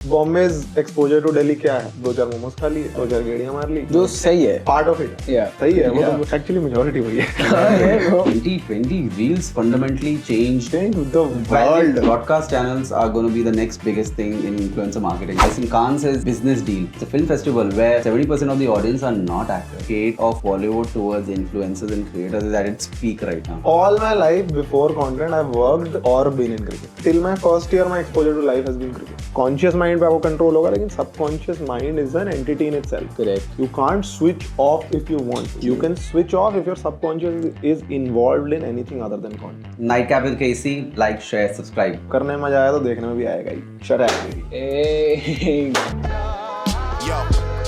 बॉम्बे's exposure to Delhi क्या है? 2-4 मोमोज खा लिए, 2-4 गेड़ियां मार ली, जो सही है। Part of it. सही है, वो तो एक्चुअली मेजॉरिटी वही है। 2020 reels fundamentally changed The world. Broadcast channels are going to be the next biggest thing in influencer marketing. As in Khan says, business deal. It's a film festival where 70% of the audience are not actors. Hate of Bollywood towards influencers and creators is at its peak right now. All my life before content, I've worked or been in cricket. Till my first year, my exposure to life has been cricket. Conscious mind पे आपको control होगा, लेकिन subconscious mind is an entity in itself. Correct. You can't switch off if you want. You can switch off if your subconscious is involved in anything other than content. Nightcap with Casey, like, share, subscribe. करने में मजा आया तो देखने में भी आएगा ही. Shut up, baby. Yo,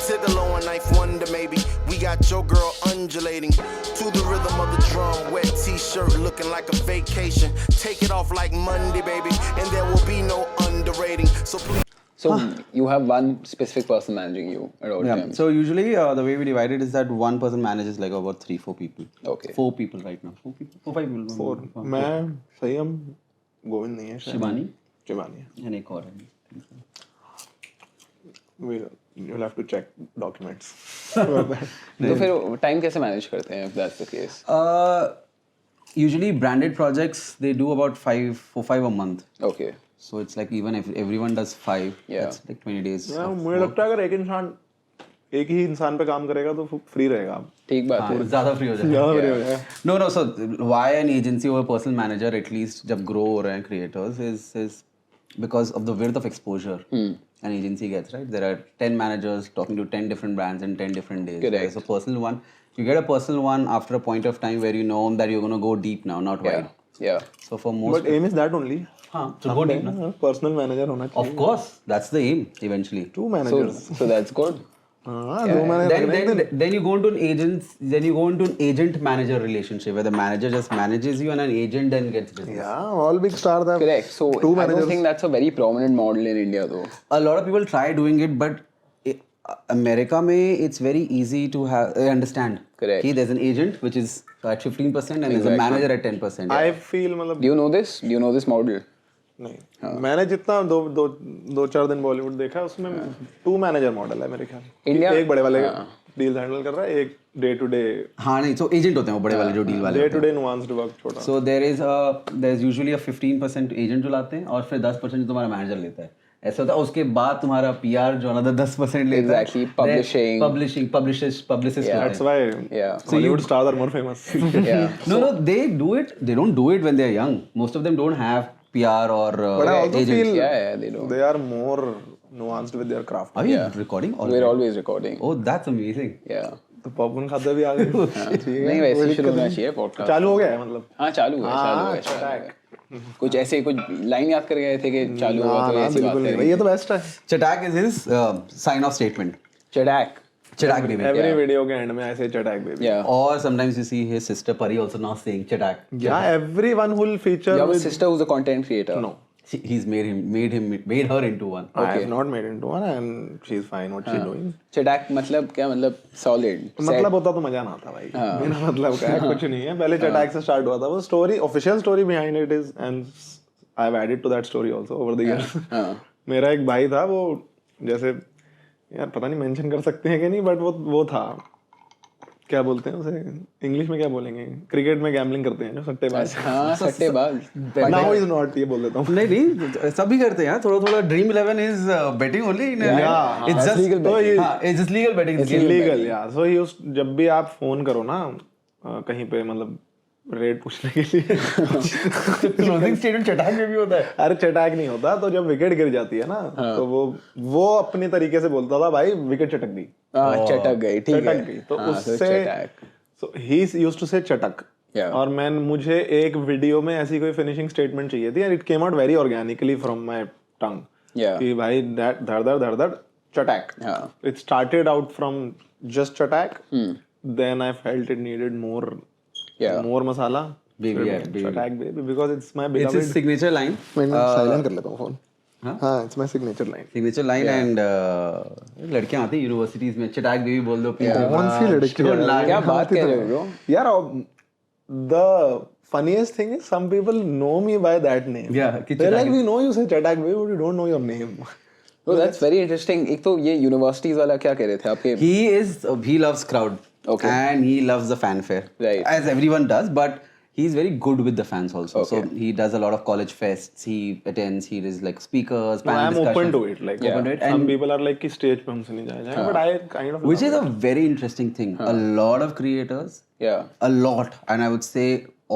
Sigalo and Knife Wonder, maybe. We got your girl undulating to the rhythm of the drum. Wet t-shirt looking like a vacation. Take it off like Monday, baby, and there will be no underrating. So please. So you have one specific person managing you at all times. So usually the way we divide it is that one person manages like about 3-4 people. Okay. 4 people right now. 4 people. 4-5 people. 4. मैं संयम गोविंद नहीं है. शिवानी शिवानी है. and एक और है. You'll have to check documents. तो फिर टाइम कैसे मैनेज करते हैं if that's the case? Usually branded projects they do about 4-5 a month. Okay. So it's like even if everyone does 5, Yeah. that's like 20 days. of मुझे work. लगता है अगर एक ही इंसान पे काम करेगा तो फ्री रहेगा आप. ठीक बात है. हाँ, ज़्यादा फ्री हो जाएगा. ज़्यादा free हो जाएगा. No, so why an agency or a personal manager at least जब grow हो रहे हैं creators is because of the width of exposure an agency gets, right? There are 10 managers talking to 10 different brands in 10 different days. Correct. Whereas a personal one, you get a personal one after a point of time where you know that you're going to go deep now, not wide. Yeah. So for most, But aim is that only. हाँ, to go deep. ना. Personal manager होना चाहिए. Of course, that's the aim eventually. 2 So managers. that's good. हाँ, 2 managers. Then you go into an agent manager relationship where the manager just manages you and an agent then gets business. Yeah, all big stars have Correct. So 2 I managers. don't think that's a very prominent model in India though. A lot of people try doing it, but America में it's very easy to have understand. Correct. Okay, there's an agent which is at 15% and there's a Exactly. manager at 10%. I feel मतलब Do you know this? Do you know this model? नहीं. मैंने जितना 2-4 दिन बॉलीवुड देखा है उसमें 2 manager model है मेरे ख्याल. India- एक बड़े वाले डील हैंडल कर रहा है, एक डे टू डे हाँ नहीं, so agent होते हैं वो बड़े वाले जो deal वाले डे होते टू हैं. डे नुआंस्ड वर्क छोटा. So there's usually a 15% agent जो लाते हैं और फिर 10% जो तुम्हारा manager लेता है. ऐसा होता है. उसके बाद तुम्हारा PR जो another 10% लेता है. Exactly, publishing. Publicist Yeah. That's why Yeah. Hollywood stars are more famous. Yeah. No, they do it. They don't do it when they're young. Most of them don't have PR or But I also agents. feel Yeah, they do. they are more nuanced with their craft. Are you Yeah. recording? We're always recording. Oh, that's amazing. Yeah. तो popcorn खाते भी आ गए. ठीक है, नहीं वैसे कोई ही शुरू दिक्कत होना नहीं. चाहिए पॉडकास्ट. चालू हो गया है मतलब. हाँ चालू है. कुछ ऐसे कुछ लाइन याद कर गए थे कि चालू हुआ तो ऐसी बात बिल्कुल नहीं. करेंगे. ये तो बेस्ट है. Chatak is his sign off statement. चड़ाक. Chatak baby. Every video के एंड में ऐसे चटैक baby. Yeah. Or sometimes you see his sister Pari also now saying Chatak. Yeah, everyone who will feature You have a with. sister who's a content creator. No, He's made her into one. I have not made into one and she's fine what she's doing. चड़ाक मतलब क्या मतलब solid. मतलब होता तो मजा ना आता भाई. मेरा मतलब क्या है, कुछ नहीं है. पहले चटैक से स्टार्ट हुआ था. वो story, official story behind it is, and I have added to that story also over the years. मेरा एक भाई था, वो जैसे यार पता नहीं मेंशन कर सकते हैं कि नहीं, बट वो था, क्या बोलते हैं उसे इंग्लिश में, क्या बोलेंगे, क्रिकेट में गैम्बलिंग करते हैं जो सट्टेबाज. हाँ सट्टेबाज. नाउ इज नॉट, ये बोल देता हूँ. नहीं सभी करते हैं थोड़ा Dream 11 is betting only. Yeah, It's just legal betting. हाँ, it's just legal betting. It's illegal, yeah. So he used, जब भी आप फोन करो ना कहीं पे, मतलब रेट पूछने के लिए, क्लोजिंग स्टेटमेंट चटाक में भी होता है. अरे चटैक नहीं होता, तो जब विकेट गिर जाती है ना, तो वो अपने तरीके से बोलता था, भाई विकेट चटक गई. चटक गई. ठीक है. चटक गई. तो उससे so he used to say चटक. Yeah. और मुझे एक वीडियो में ऐसी कोई फिनिशिंग स्टेटमेंट चाहिए थी, and it came out very organically from my tongue. Yeah. कि भाई दैट धड़ चटैक. It started out from just चटैक, then I felt it needed more masala. Baby, yeah, baby. चटैक baby, because it's my It's beloved. his signature line. मैं silent कर लेता हूँ फोन. हाँ, it's my signature line. Signature line and लड़कियां आती हैं यूनिवर्सिटीज में चटाक बेबी बोल दो. कौन सी लड़की है? क्या बात कर रहे हो bro? यार, the funniest thing is some people know me by that name. Yeah, कि They're like, Chatak. we know you say Chatak baby, but we don't know your name. Oh, that's very interesting. एक तो ये universities वाला क्या कह रहे थे आपके? He loves crowd. Okay. And he loves the fanfare. Right. As everyone does, but he's very good with the fans also. Okay. So he does a lot of college fests. He attends. He is like speakers, No, panel I'm discussions. open to it. Like, Open to it. some And people are like कि stage पे हमसे नहीं जाया जाएगा, but I kind of which is love a very interesting thing. A lot of creators, Yeah. a lot, and I would say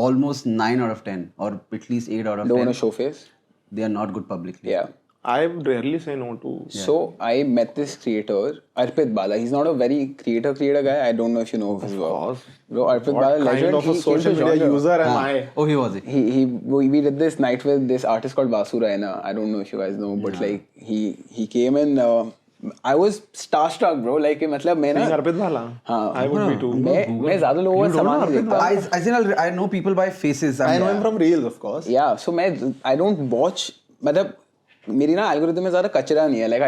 almost 9 out of 10, or at least 8 out of Don't 10. want to show face. They are not good publicly. Yeah. it. I rarely say no to. So I met this creator, Arpit Bala. He's not a very creator guy. I don't know if you know of his work. course. Bro, Arpit What Bala, kind legend. of a He social came to media Georgia. user am I? Oh, he was it. We did this night with this artist called Vasu Raina. I don't know if you guys know, but like he came and I was starstruck, bro. Like मतलब मैं Seeing ना Arpit Bala? हाँ. I would be too. मैं ज़्यादा लोगों का सामान नहीं देखता. As in, I know people by faces. I know him from reels, of course. Yeah, so I don't watch. मतलब मेरी ना एल्गोरिथम में ज़्यादा कचरा नहीं है. Like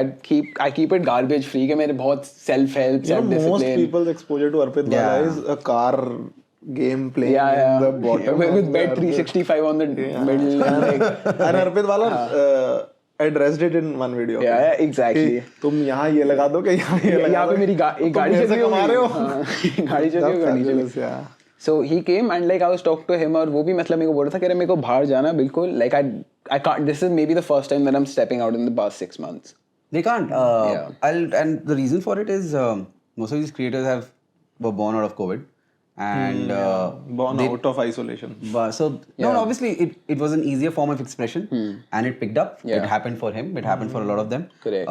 I keep it garbage free के मेरे बहुत self help, You know, self most discipline. people's exposure to Arpit Bala Yeah. is a car game playing Yeah, in the yeah. bottom. With of bed the 365 on the middle. And like, and Arpit Bala addressed it in one video. yeah, exactly. कि तुम यहाँ ये लगा दो कि यहाँ ये लगा यहाँ पे दो। मेरी एक गाड़ी तुम चल ऐसे रही कमा रहे हो होगी. गाड़ी चल रही हो गाड़ी चल रही Fabulous, yeah. So he came and like I was talking to him और वो भी मतलब मेरे को बोल रहा था कि मेरे को बाहर जाना बिल्कुल like I can't. This is maybe the first time that I'm stepping out in the past 6 months. They can't. Yeah. And the reason for it is most of these creators were born out of COVID, and Born out of isolation. so no, obviously it was an easier form of expression, and it picked up. Yeah. It happened for him. It happened for a lot of them. Correct.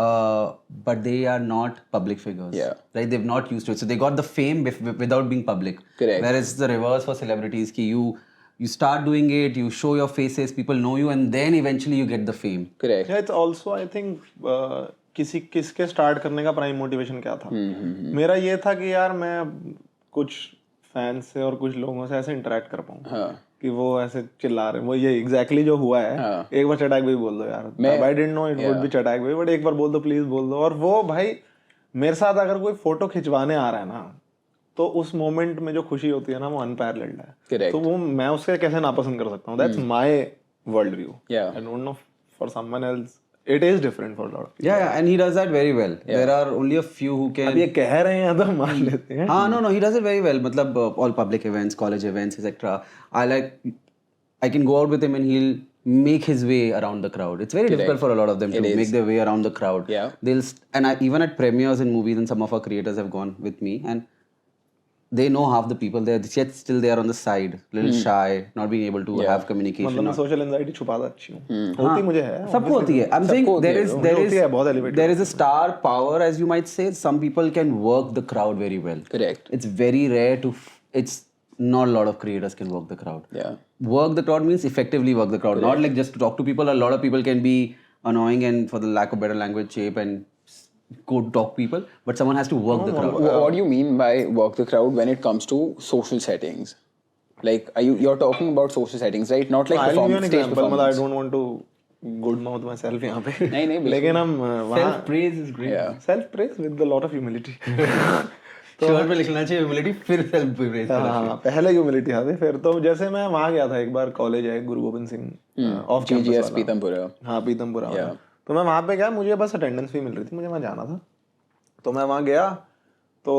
But they are not public figures. Yeah. Right. They've not used to it, so they got the fame without being public. Correct. Whereas the reverse for celebrities, ki you start doing it, you show your faces, people know you, and then eventually you get the fame. Correct. Yeah, it's also I think किसके start करने का prime motivation क्या था. मेरा ये था कि यार मैं कुछ फैंस से और कुछ लोगों से ऐसे इंटरेक्ट कर पाऊँ कि वो ऐसे चिल्ला रहे हैं. वो ये एग्जैक्टली जो हुआ है. एक बार चटाक भाई बोल दो यार. I didn't know it would be चटाक भाई, बट एक बार बोल दो प्लीज बोल दो. और वो भाई मेरे साथ अगर कोई फोटो खिंचवाने आ रहा है ना, तो उस मोमेंट में जो खुशी होती है ना वो अनपैरेलल्ड है. Correct. तो वो मैं उसके कैसे नापसंद कर सकता हूँ. That's my world view. Yeah. I don't know for someone else it is different for lot of people. Yeah, and he does that very well. There are only a few who can. अब ये कह रहे हैं तो मान लेते हैं. हाँ, no, he does it very well. मतलब all public events, college events, etc. I can go out with him and he'll make his way around the crowd. It's very difficult for a lot of them to make their way around the crowd. Yeah. Even at premieres in movies, and some of our creators have gone with me, and they know half the people there, yet still they are on the side, little shy, not being able to have communication. मतलब मैं social anxiety छुपाता अच्छी हूँ. होती मुझे है. सबको होती है. I'm saying बहुत elevated. there is a star power, as you might say. Some people can work the crowd very well. Correct. It's very rare to. It's not a lot of creators can work the crowd. Yeah. Work the crowd means effectively work the crowd, not like just to talk to people. A lot of people can be annoying and, for the lack of better language, cheap and go talk people, but someone has to work the crowd. What do you mean by work the crowd when it comes to social settings? Like, you're talking about social settings, right? Not like I'll give you an stage example. मतलब I performance. don't want to good mouth myself यहाँ पे. नहीं, बिल्कुल. लेकिन हम वहाँ Self praise is great. Yeah. self praise with a lot of humility. Shirt पे लिखना चाहिए humility, फिर self praise. हाँ, पहले ह्यूमिलिटी आती फिर. तो जैसे मैं वहाँ गया था एक बार, कॉलेज है गुरु गोविंद सिंह ऑफ GGS पीतमपुरा. हाँ पीतमपुरा वाला. तो मैं वहाँ पे गया, मुझे बस अटेंडेंस फी मिल रही थी, मुझे वहाँ जाना था. तो मैं वहाँ गया तो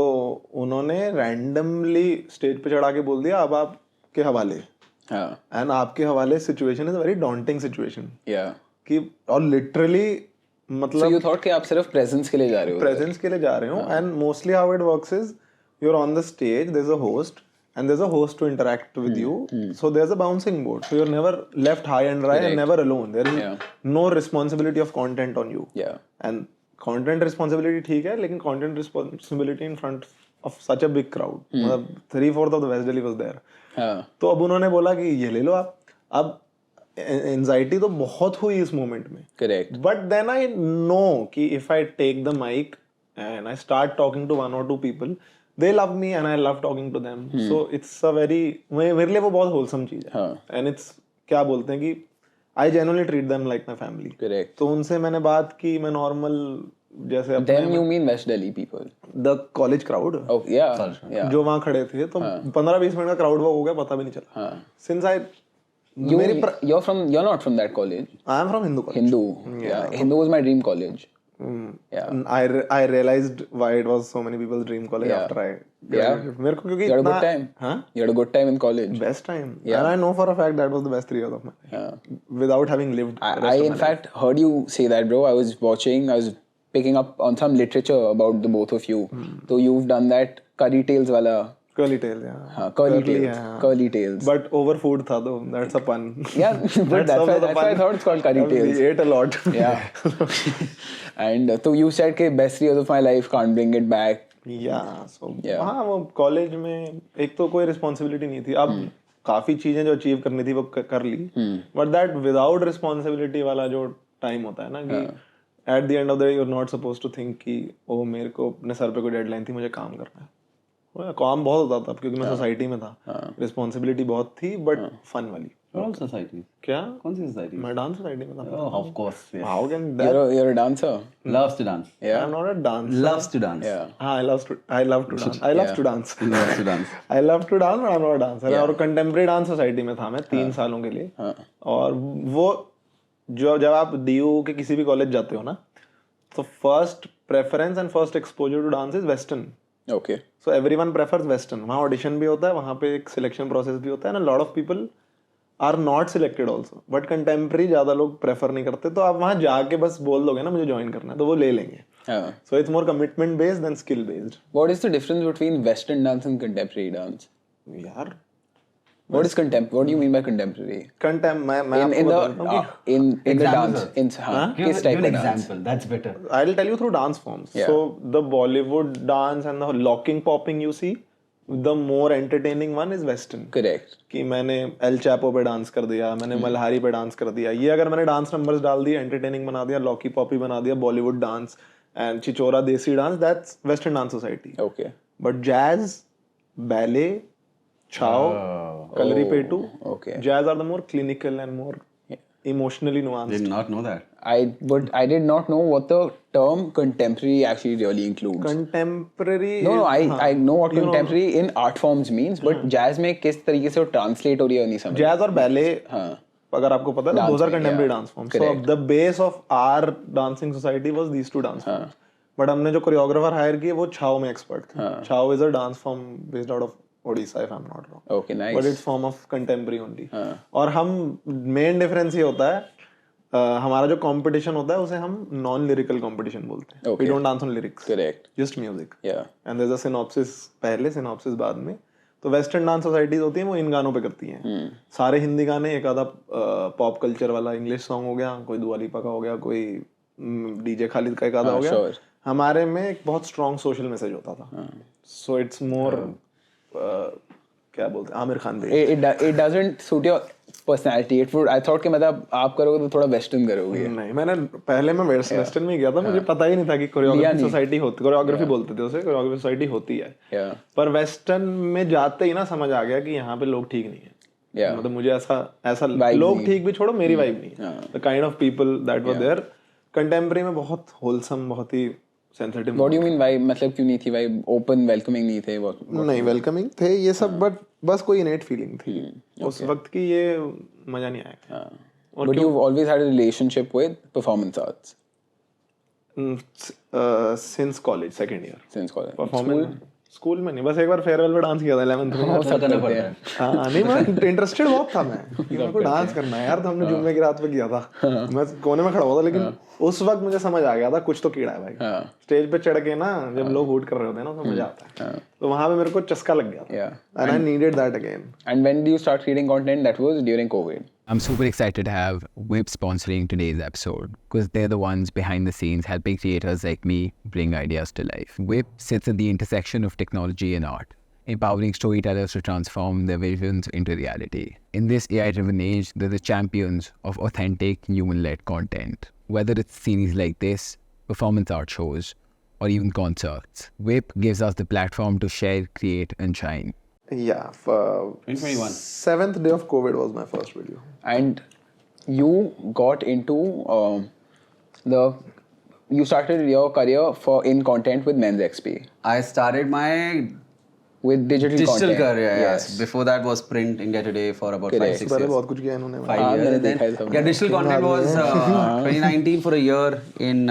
उन्होंने रैंडमली स्टेज पे चढ़ा के बोल दिया अब आपके हवाले. एंड आपके हवाले situation is very daunting situation. कि और लिटरली मतलब So you thought कि आप सिर्फ presence के लिए जा रहे हो? प्रेजेंस के लिए जा रहे हो. And mostly how it works is you are on the stage, there is a host and there's a host to interact with you. So there's a bouncing board, so you're never left high and dry and never alone. There is no responsibility of content on you. And content responsibility ठीक है, लेकिन content responsibility in front of such a big crowd, मतलब 3/4 of the West Delhi was there. तो अब उन्होंने बोला कि ये ले लो आप. अब एंजाइटी तो बहुत हुई इस मोमेंट में. Correct. But then I know कि if I take the mic and I start talking to 1 or 2 people, they love me and I love talking to them. So it's a very, मेरे लिए वो बहुत wholesome चीज है. And it's क्या बोलते हैं कि I genuinely treat them like my family. Correct. तो उनसे मैंने बात की, मैं normal जैसे अपने Then you mean West Delhi people? the college crowd. Oh yeah. जो वहाँ खड़े थे तो 15-20 मिनट का crowd walk हो गया, पता भी नहीं चला. Since You're not from that college. I am from Hindu college. Hindu. Yeah. Hindu was my dream college. I realized why it was so many people's dream college after I graduated. मेरे को क्योंकि You had a इतना good time. हाँ You had a good time in college. best time and I know for a fact that was the best 3 years of my life without having lived the rest I of in my fact heard you say that, bro. I was picking up on some literature about the both of you. So you've done that curry tails wala. curly tail yeah हाँ, curly tails. yeah. Curly tails. but over food था though that's a pun Yeah, but that's why I thought it's called curry tails. we ate a lot Yeah. And so you said कि best 3 years of my life, can't bring it back. so हाँ वो college में एक तो कोई responsibility नहीं थी अब काफी चीजें जो अचीव करनी थी वो कर ली बट दैट विदाउट रिस्पॉन्सिबिलिटी वाला जो टाइम होता है ना कि at the end of the day you are not suppose to think कि ओ मेरे को अपने सर पे कोई डेडलाइन थी मुझे काम करना है काम बहुत होता था क्योंकि मैं सोसाइटी में था रिस्पॉन्सिबिलिटी बहुत थी बट फन वाली कौन सोसाइटी क्या कौन सी सोसाइटी मैं डांस सोसाइटी में था of course how can that You're a dancer. loves to dance I am not a dancer loves to dance Yeah. I love to dance. I love to dance. loves to dance I love to dance, but I'm not a dancer. और contemporary dance society में था मैं 3 सालों के लिए और वो जब आप DU के किसी भी कॉलेज जाते हो ना तो first preference and first exposure to dance is western Okay. So everyone prefers western वहाँ ऑडिशन भी होता है वहाँ पे एक सिलेक्शन प्रोसेस भी होता है ना lot of people are not selected also but contemporary ज़्यादा लोग प्रेफर नहीं करते तो आप वहाँ जाके बस बोल दोगे ना मुझे ज्वाइन करना है तो वो ले लेंगे so it's more commitment based than skill based What is the difference between Western dance and contemporary dance? यार What do you mean by contemporary? मैं In आपको the in the Examples, dance in हाँ give किस type an of dance? example that's better I'll tell you through dance forms. Yeah. So the Bollywood dance and the locking popping you see, the more entertaining one is Western. Correct. कि मैंने L Chapo पे dance कर दिया मैंने मल्हारी पे dance कर दिया ये अगर मैंने डांस नंबर्स डाल दिए एंटरटेनिंग बना दिया लॉकी पॉपी बना दिया बॉलीवुड डांस एंड चिचोरा desi dance that's western dance society Okay. But jazz ballet Chhau Kalaripayattu Okay. Jazz are the more clinical and more emotionally nuanced. did not know that I did not know what the term contemporary actually really includes. Contemporary. No, I know what You know, contemporary in art forms means, but jazz में किस तरीके से वो translate हो रही है नहीं समझ. जैज और बैले हाँ. अगर आपको पता है Dance those are में, contemporary yeah. dance forms. So Correct. the base of our dancing society was these two dance forms. But हमने जो कोरियोग्राफर हायर किए वो छाओ में एक्सपर्ट थे. छाओ is a dance form based out of Odisha if I'm not wrong. Okay, nice. But it's form of contemporary only. और हम main difference ये होता है हमारा जो कंपटीशन होता है उसे हम नॉन लिरिकल कंपटीशन बोलते हैं. Okay. We don't dance on lyrics. Correct. Just music. Yeah. And there is a synopsis पहले सिनॉप्सिस बाद में तो वेस्टर्न डांस सोसाइटीज होती हैं वो इन गानों पे करती हैं सारे हिंदी गाने एक आधा पॉप कल्चर वाला इंग्लिश सॉन्ग हो गया कोई दुआ लिपा का हो गया कोई डीजे खालिद का एक आधा हो गया sure. हमारे में एक बहुत स्ट्रॉन्ग सोशल मैसेज होता था सो इट्स मोर क्या बोलते हैं आमिर खान दे It doesn't suit your personality. It would. I thought कि मतलब आप करोगे तो थोड़ा western करोगे. नहीं मैंने पहले मैं वेस्टर्न में गया था मुझे पता ही नहीं था कि कोरियोग्राफी सोसाइटी होती कोरियोग्राफी बोलते थे उसे कोरियोग्राफी सोसाइटी होती है Yeah. पर वेस्टर्न में जाते ही ना समझ आ गया कि यहाँ पे लोग ठीक नहीं है Yeah. मतलब मुझे ऐसा Vibe लोग नहीं। ठीक भी छोड़ो मेरी वाइब नहीं the kind of people that were there contemporary में बहुत होलसम बहुत ही sensitive What do you mean vibe? मतलब क्यों नहीं थी vibe? Open, welcoming नहीं थे वो. नहीं वेलकमिंग थे ये सब बट बस कोई इनेट फीलिंग थी उस वक्त की ये मजा नहीं आया But you've always had a relationship with performance arts since college second year since college. Performance school में नहीं बस एक बार फेयरवेल पे डांस किया था 11th में वो सब करते हैं. हाँ नहीं मैं इंटरेस्टेड बहुत था मैं कि मेरे को डांस करना है यार तो हमने जुम्मे की रात पे किया था मैं कोने में खड़ा हुआ था लेकिन उस वक्त मुझे समझ आ गया था कुछ तो कीड़ा है भाई स्टेज पे चढ़ के ना जब लोग हूट कर रहे होते हैं ना तो मजा आता है तो वहां पे मेरे को चस्का लग गया था Yeah. And I needed that again And when do you start creating content? That was during COVID. I'm super excited to have Whip sponsoring today's episode because they're the ones behind the scenes helping creators like me bring ideas to life. Whip sits at the intersection of technology and art, empowering storytellers to transform their visions into reality. In this AI-driven age, they're the champions of authentic, human-led content. Whether it's series like this, performance art shows, or even concerts, Whip gives us the platform to share, create, and shine. Yeah, 2021. 7th day of COVID was my first video. And you got into you started your career in content with Men's XP. I started my with digital content. career, yes. Yes. Before that was print, India Today for about Correct. 5-6 पहले years. बहुत कुछ किया इन्होंने 5 हाँ, years. मैंने And then, देखा है सब। yeah, digital content was 2019 for a year in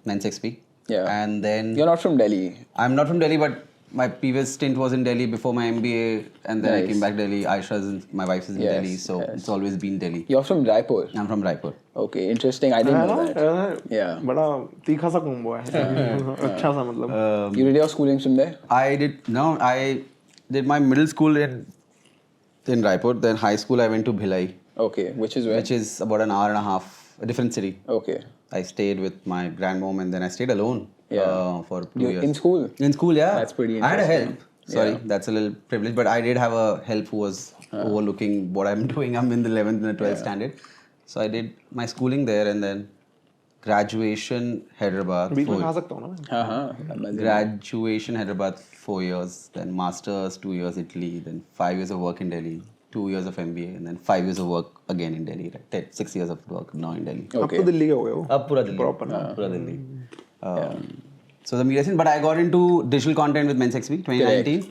Men's XP. Yeah. And then You're not from Delhi. I'm not from Delhi, but my previous stint was in Delhi before my MBA, and then I Nice. came back to Delhi. My wife is in Yes, Delhi, so yes. it's always been Delhi. You're from Raipur. I'm from Raipur. Okay, interesting. I didn't know that. Yeah. बड़ा तीखा सा combo है अच्छा सा मतलब You did your schooling from there? I did my middle school in Raipur. Then high school I went to Bhilai, Okay, which is where? which is about an hour and a half, a different city. Okay. I stayed with my grandmom, and then I stayed alone for 2 years. In school? In school, yeah. That's pretty I had a interesting. help. Sorry, Yeah. that's a little privilege, but I did have a help who was overlooking what I'm doing. I'm in the 11th and the 12th standard. So I did my schooling there, and then graduation Hyderabad. बीच में खा सकता हूँ ना हाँ. Graduation Hyderabad 4 years, then masters 2 years Italy, then 5 years of work in Delhi, 2 years of MBA, and then 5 years of work again in Delhi. Right? 6 years of work now in Delhi. अब तो दिल्ली के हो गए हो Ab pura Delhi. Proper na. Pura Delhi. So the media scene, but I got into digital content with Men's XP 2019.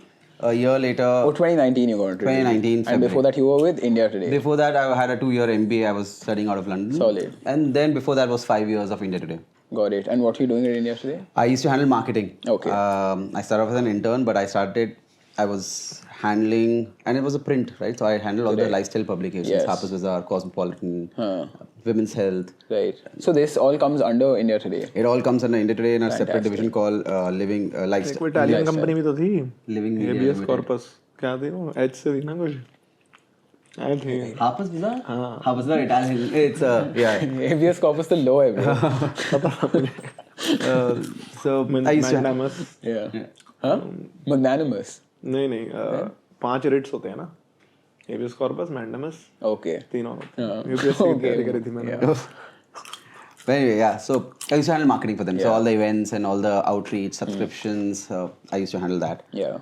A year later, Oh, 2019 you got into 2019 And February. before that you were with India Today. Before that, I had a 2-year MBA. I was studying out of London. Solid. And then before that was 5 years of India Today. Got it. And what were you doing at India Today? I used to handle marketing. Okay. I started off as an intern, but I was handling, and it was a print, right? So I handled all the lifestyle publications, Yes. Harper's Bazaar, Cosmopolitan, Women's Health. Right. So this all comes under India Today. It all comes under India Today in a separate division called Living एक Lifestyle. कोई Italian company भी तो थी Living Media ABS Limited. Corpus क्या थी वो H से थी ना कुछ I think Harper's Bazaar? Harper's Bazaar, Italian. It's yeah. ABS Corpus the low bro. So I used to. मैग्नामस Yeah. Huh? Magnanimous. नहीं नहीं 5 रेट्स होते हैं ना एबियस कॉर्पस मैग्नामस Okay. तीनों यूपीएससी की तैयारी करी थी मैंने But anyway, yeah. So I used to handle marketing for them. So all the events and all the outreach, subscriptions, I used to handle that. Yeah.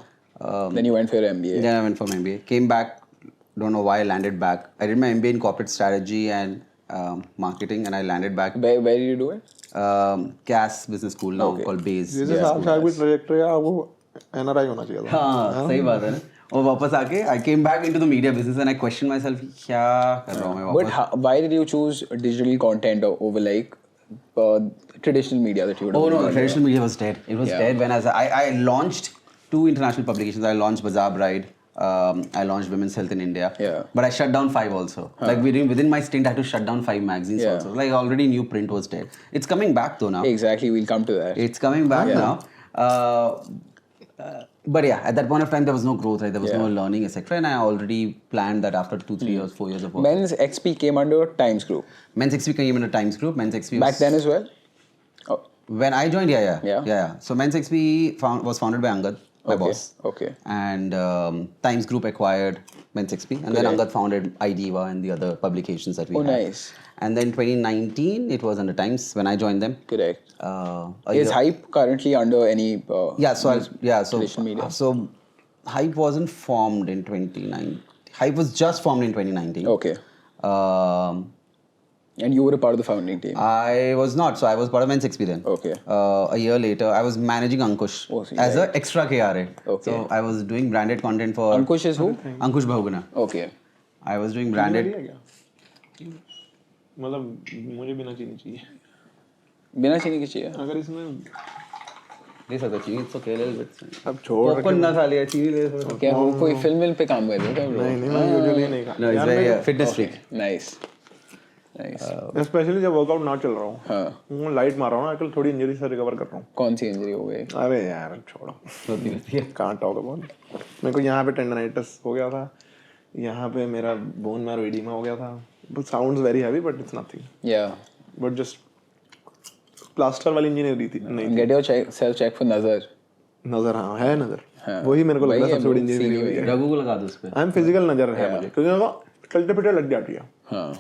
Then you went for your MBA. Then I went for my MBA. Came back. Don't know why I landed back. I did my MBA in corporate strategy and marketing, and I landed back. Where did you do it? CAS Business School now called Baze. जिसे साथ साथ भी trajectory है वो NRI होना चाहिए था हाँ सही बात है ना और वापस आके I came back into the media business and I questioned myself क्या कर रहा हूँ मैं But वापस why did you choose digital content over like traditional media that you would Oh have no, done? traditional media was dead. It was dead when I launched 2 international publications. I launched Bazaar Bride. I launched Women's Health in India. Yeah. But I shut down 5 also. Like within my stint, I had to shut down 5 magazines also. Like I already knew print was dead. It's coming back though now. Exactly, we'll come to that. It's coming back now. But yeah, at that point of time, there was no growth, right? There was no learning, etc. And I already planned that after 2, 3 years, 4 years of work. Men's XP came under Times Group. Men's XP came in a Times Group. Men's XP Back then as well? Oh, When I joined, Yeah. yeah. So Men's XP was founded by Angad, my boss. Okay. And Times Group acquired Men's XP. And then Angad founded IDEVA and the other publications that we had. Nice. And then 2019, it was under Times when I joined them. Correct. A Is year- Hype currently under any So traditional media? So Hype wasn't formed in 2019. Hype was just formed in 2019. Okay. Um, And you were a part of the founding team? I was not. So I was part of Men's XP then. Okay. A year later, I was managing Ankush Oh, so as an extra KRA. Okay. So I was doing branded content for Ankush is who? Ankush Bahuguna. Okay. I was doing branded. है क्या मतलब मुझे बिना चीनी चाहिए बिना चीनी की चाहिए? अगर इसमें ले सकता चीनी तो ले ले अब छोड़ पॉपकॉर्न ना खा लिया चीनी ले सकता क्या वो कोई फिल्म पे काम कर रहे हो क्या bro? नहीं मैं यूजुअली नहीं खाता No, it's very fitness freak. Nice. Nice. Specially जब वर्कआउट ना चल रहा हूँ हाँ. मैं लाइट मार रहा हूँ आजकल थोड़ी इंजरी से रिकवर कर रहा हूँ कौन सी इंजरी हो गई? अरे यार छोड़ो होती है कांट टॉक अबाउट मेरे को यहाँ पे टेंडनाइटिस हो गया था यहाँ पे मेरा बोन मैरो एडिमा हो गया था but sounds very heavy but it's nothing Yeah. But just plaster वाली इंजीनियरिंग थी नहीं Get your self check for नजर. नजर हाँ है नजर हाँ. वही मेरे को लग रहा वही है है सबसे बड़ी bro, इंजीनियरिंग सीधी हुई है रघु को लगा दो उस पे आई एम फिजिकल नजर है मुझे क्योंकि मेरे को चलते फिरते लग जाती है हाँ.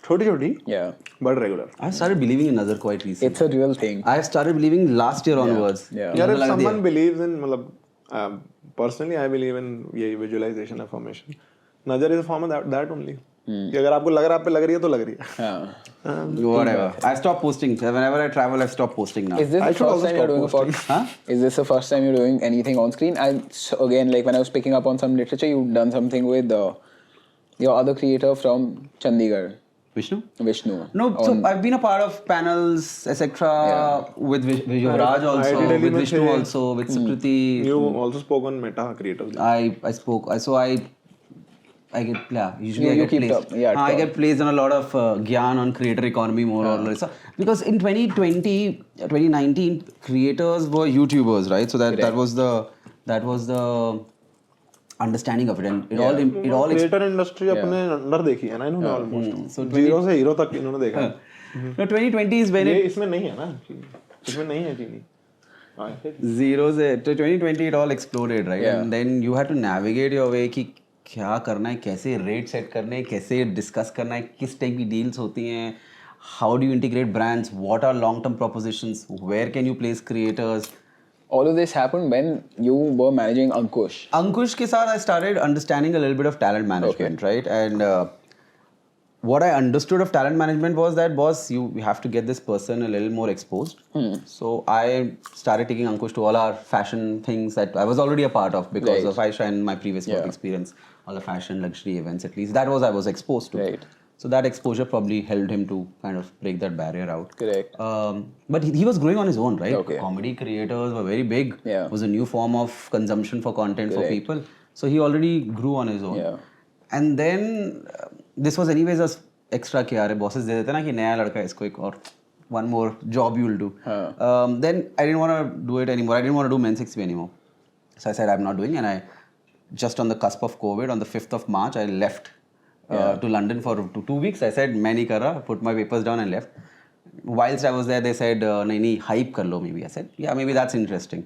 छोटी छोटी Yeah. But regular I started believing in Nazar quite recently. It's a real thing. I started believing last year onwards. Yeah. यार मुझे if लग दिया। someone believes in मतलब personally I believe in ये visualization affirmation नजर is a form of that only कि अगर आपको लग रहा है आप पे लग रही है तो लग रही है. Whatever. I stopped posting. Whenever I travel, I stop posting now. Is this I the should first also time you're stop doing a posting. podcast? Huh? Is this the first time you're doing anything on screen? Again, like when I was picking up on some literature, you've done something with your other creator from Chandigarh, Vishnu? Vishnu. No, so I've been a part of panels, etc. With Yuvraj also, IIT Delhi with mein Vishnu the- also, with Sukriti. You also spoke on Meta Creators. I spoke. I get usually I You get keep placed. up, yeah, I top. get placed on a lot of gyan on creator economy more or less. Because in 2020, 2019, creators were YouTubers, right? So that was the understanding of it, and it all creator industry अपने अंदर देखी है ना इन्होंने almost. So zero से hero तक इन्होंने देखा. No, 2020 is when ये it इसमें नहीं है ना. इसमें नहीं है चीनी. zero से to 2020 it all exploded, right? Yeah. And then you had to navigate your way कि क्या करना है, कैसे रेट सेट करने हैं, कैसे डिस्कस करना है, किस टाइप की डील्स होती हैं, how do you integrate brands, what are long term propositions, where can you place creators. All of this happened when you were managing Ankush. Ankush के साथ I started understanding a little bit of talent management, right? And what I understood of talent management was that, boss, you have to get this person a little more exposed. So I started taking Ankush to all our fashion things that I was already a part of because Right. of Aisha and my previous work experience, all the fashion luxury events at least. That was I was exposed to. Right. So that exposure probably helped him to kind of break that barrier out. Correct. But he was growing on his own, right? Okay. Comedy creators were very big. Yeah. It was a new form of consumption for content for Correct. people. So he already grew on his own. Yeah. And then this was anyways a extra कि यार bosses दे देते ना कि नया लड़का है इसको एक और one more job you'll do. Then I didn't want to do it anymore. I didn't want to do Men 6 anymore. So I said I'm not doing, and I just on the cusp of COVID, on the 5th of March, I left to London for 2 weeks. I said मैं नहीं कर रहा, put my papers down and left. Whilst I was there, they said नहीं hype कर लो maybe. I said yeah, maybe that's interesting.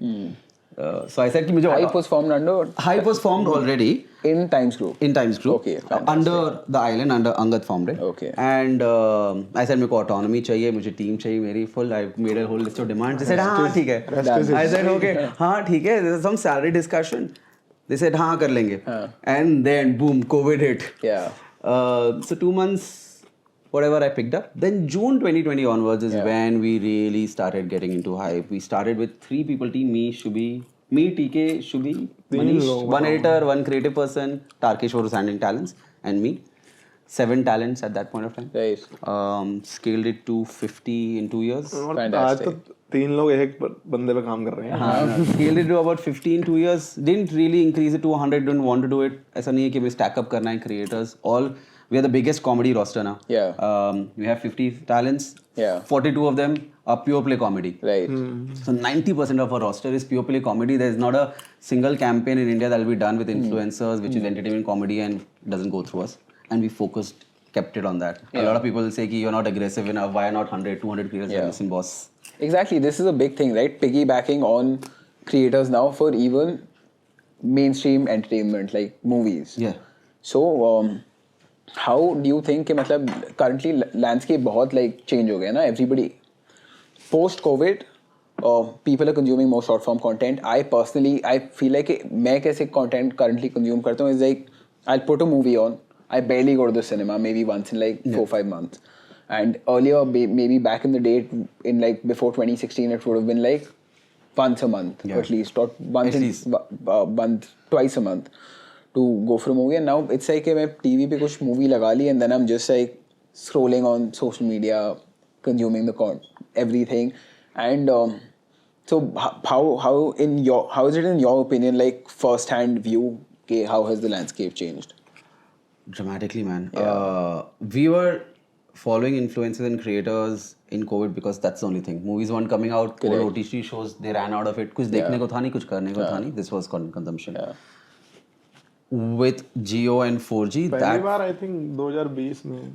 So I said कि मुझे Hype was formed under Hype was formed already in Times Group. in Times Group. Okay, fantastic. Under the island, under Angad formed it. Okay. And I said मेरे को autonomy चाहिए, मुझे team चाहिए मेरी full. I made a whole list of demands. They said हाँ ठीक है. I said okay, हाँ ठीक है. There's some salary discussion. They said हाँ कर लेंगे. And then boom, COVID hit. Yeah. So 2 months, whatever I picked up. Then June 2020 onwards is when we really started getting into hype. We started with 3 people team, me, Shubhi, me, TK, Shubhi, Manish, one editor, one creative person, Tarkesh who was handling talents, and me. 7 talents at that point of time. Right. Scaled it to 50 in 2 years. और आज Fantastic. तो 3 लोग एक बंदे पे काम कर रहे हैं. हाँ, scaled it to about 50 in 2 years. Didn't really increase it to 100. Didn't want to do it. ऐसा नहीं है कि मैं stack up करना है creators. All we are the biggest comedy roster now. Yeah. We have 50 talents. Yeah. 42 of them are pure play comedy. Right. So 90% of our roster is pure play comedy. There's not a single campaign in India that will be done with influencers, which is entertainment comedy and doesn't go through us. And we focused, kept it on that. A lot of people say ki you're not aggressive enough. Why not 100, 200 creators? Yeah. Listen, boss. Exactly. This is a big thing, right? Piggybacking on creators now for even mainstream entertainment like movies. Yeah. So, how do you think कि मतलब currently landscape बहुत like change हो गया ना? Everybody post COVID, people are consuming more short form content. I personally feel like कि मैं कैसे content currently consume करता हूँ is like I'll put a movie on. I barely go to the cinema, maybe once in like 4-5 months. And earlier, maybe back in the day, in like before 2016, it would have been like once a month at least, or once twice a month to go for a movie. And now it's like मैं TV पे कुछ movie लगा ली and then I'm just like scrolling on social media, consuming the everything. And so how is it in your opinion, like first hand view, how has the landscape changed? Dramatically, man. We were following influencers and creators in COVID because that's the only thing. Movies weren't coming out. All OTT shows, they ran out of it. कुछ देखने को था नहीं, कुछ करने को था नहीं. This was consumption. With Jio and 4G, पहली बार I think 2020 में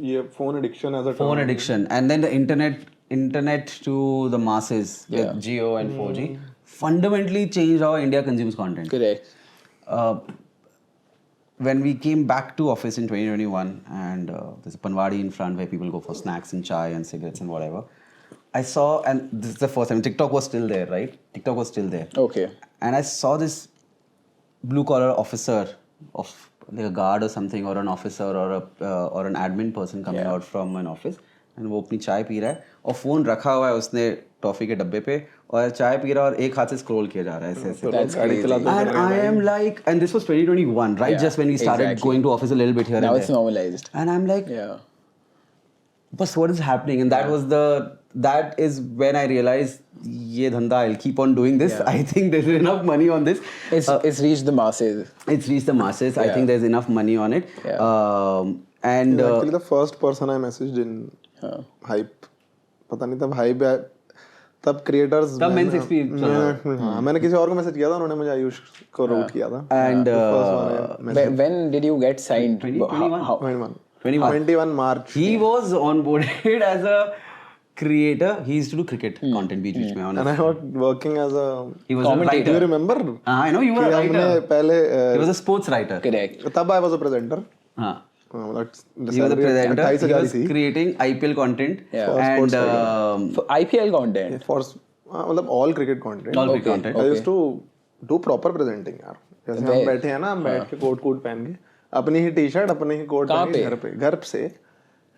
ये phone addiction as a term. phone addiction, and then the internet to the masses with Jio and 4G fundamentally changed how India consumes content. Correct. When we came back to office in 2021 and there's a Panwadi in front where people go for snacks and chai and cigarettes and whatever, I saw, and this is the first time, TikTok was still there, right? TikTok was still there. Okay. And I saw this blue collar officer of like a guard or something, or an officer, or an admin person coming out from an office, and वो अपनी चाय P रहा है और phone रखा हुआ है उसने टॉफी के डब्बे पे, और चाय पी रहा है और एक हाथ से स्क्रॉल किया जा रहा है ऐसे That's crazy. and I am like, and this was 2021, right? Yeah, Just when we started exactly. going to office a little bit here Now and it's there. normalized. And I'm like, Yeah. but what is happening? And that is when I realized, ये धंधा, I'll keep on doing this. I think there's enough money on this. It's reached the masses. It's reached the masses. I Yeah. think there's enough money on it. Yeah. And Actually, the first person I messaged in Hype, पता नहीं तब Hype तब creators तब Men's XP हाँ, मैंने किसी और को मैसेज किया था, उन्होंने मुझे आयुष को रूट किया था. and When did you get signed? 2021. How- 21 March. he was onboarded as a creator. He used to do cricket content बीच में on. And I was working as a. He was a Do writer. you remember? I know you were कि a हमने writer. पहले He was a sports writer. Correct. तब I was a presenter. हाँ. He He was a presenter. 28,000 He was थी. creating IPL content. Yeah. For And sports For IPL content. For मतलब all cricket content. all cricket content. I used to do proper presenting यार. जैसे हम बैठे हैं ना, हम बैठ के कोट पहन के अपनी ही टी-शर्ट, अपनी ही कोट पहन के घर से.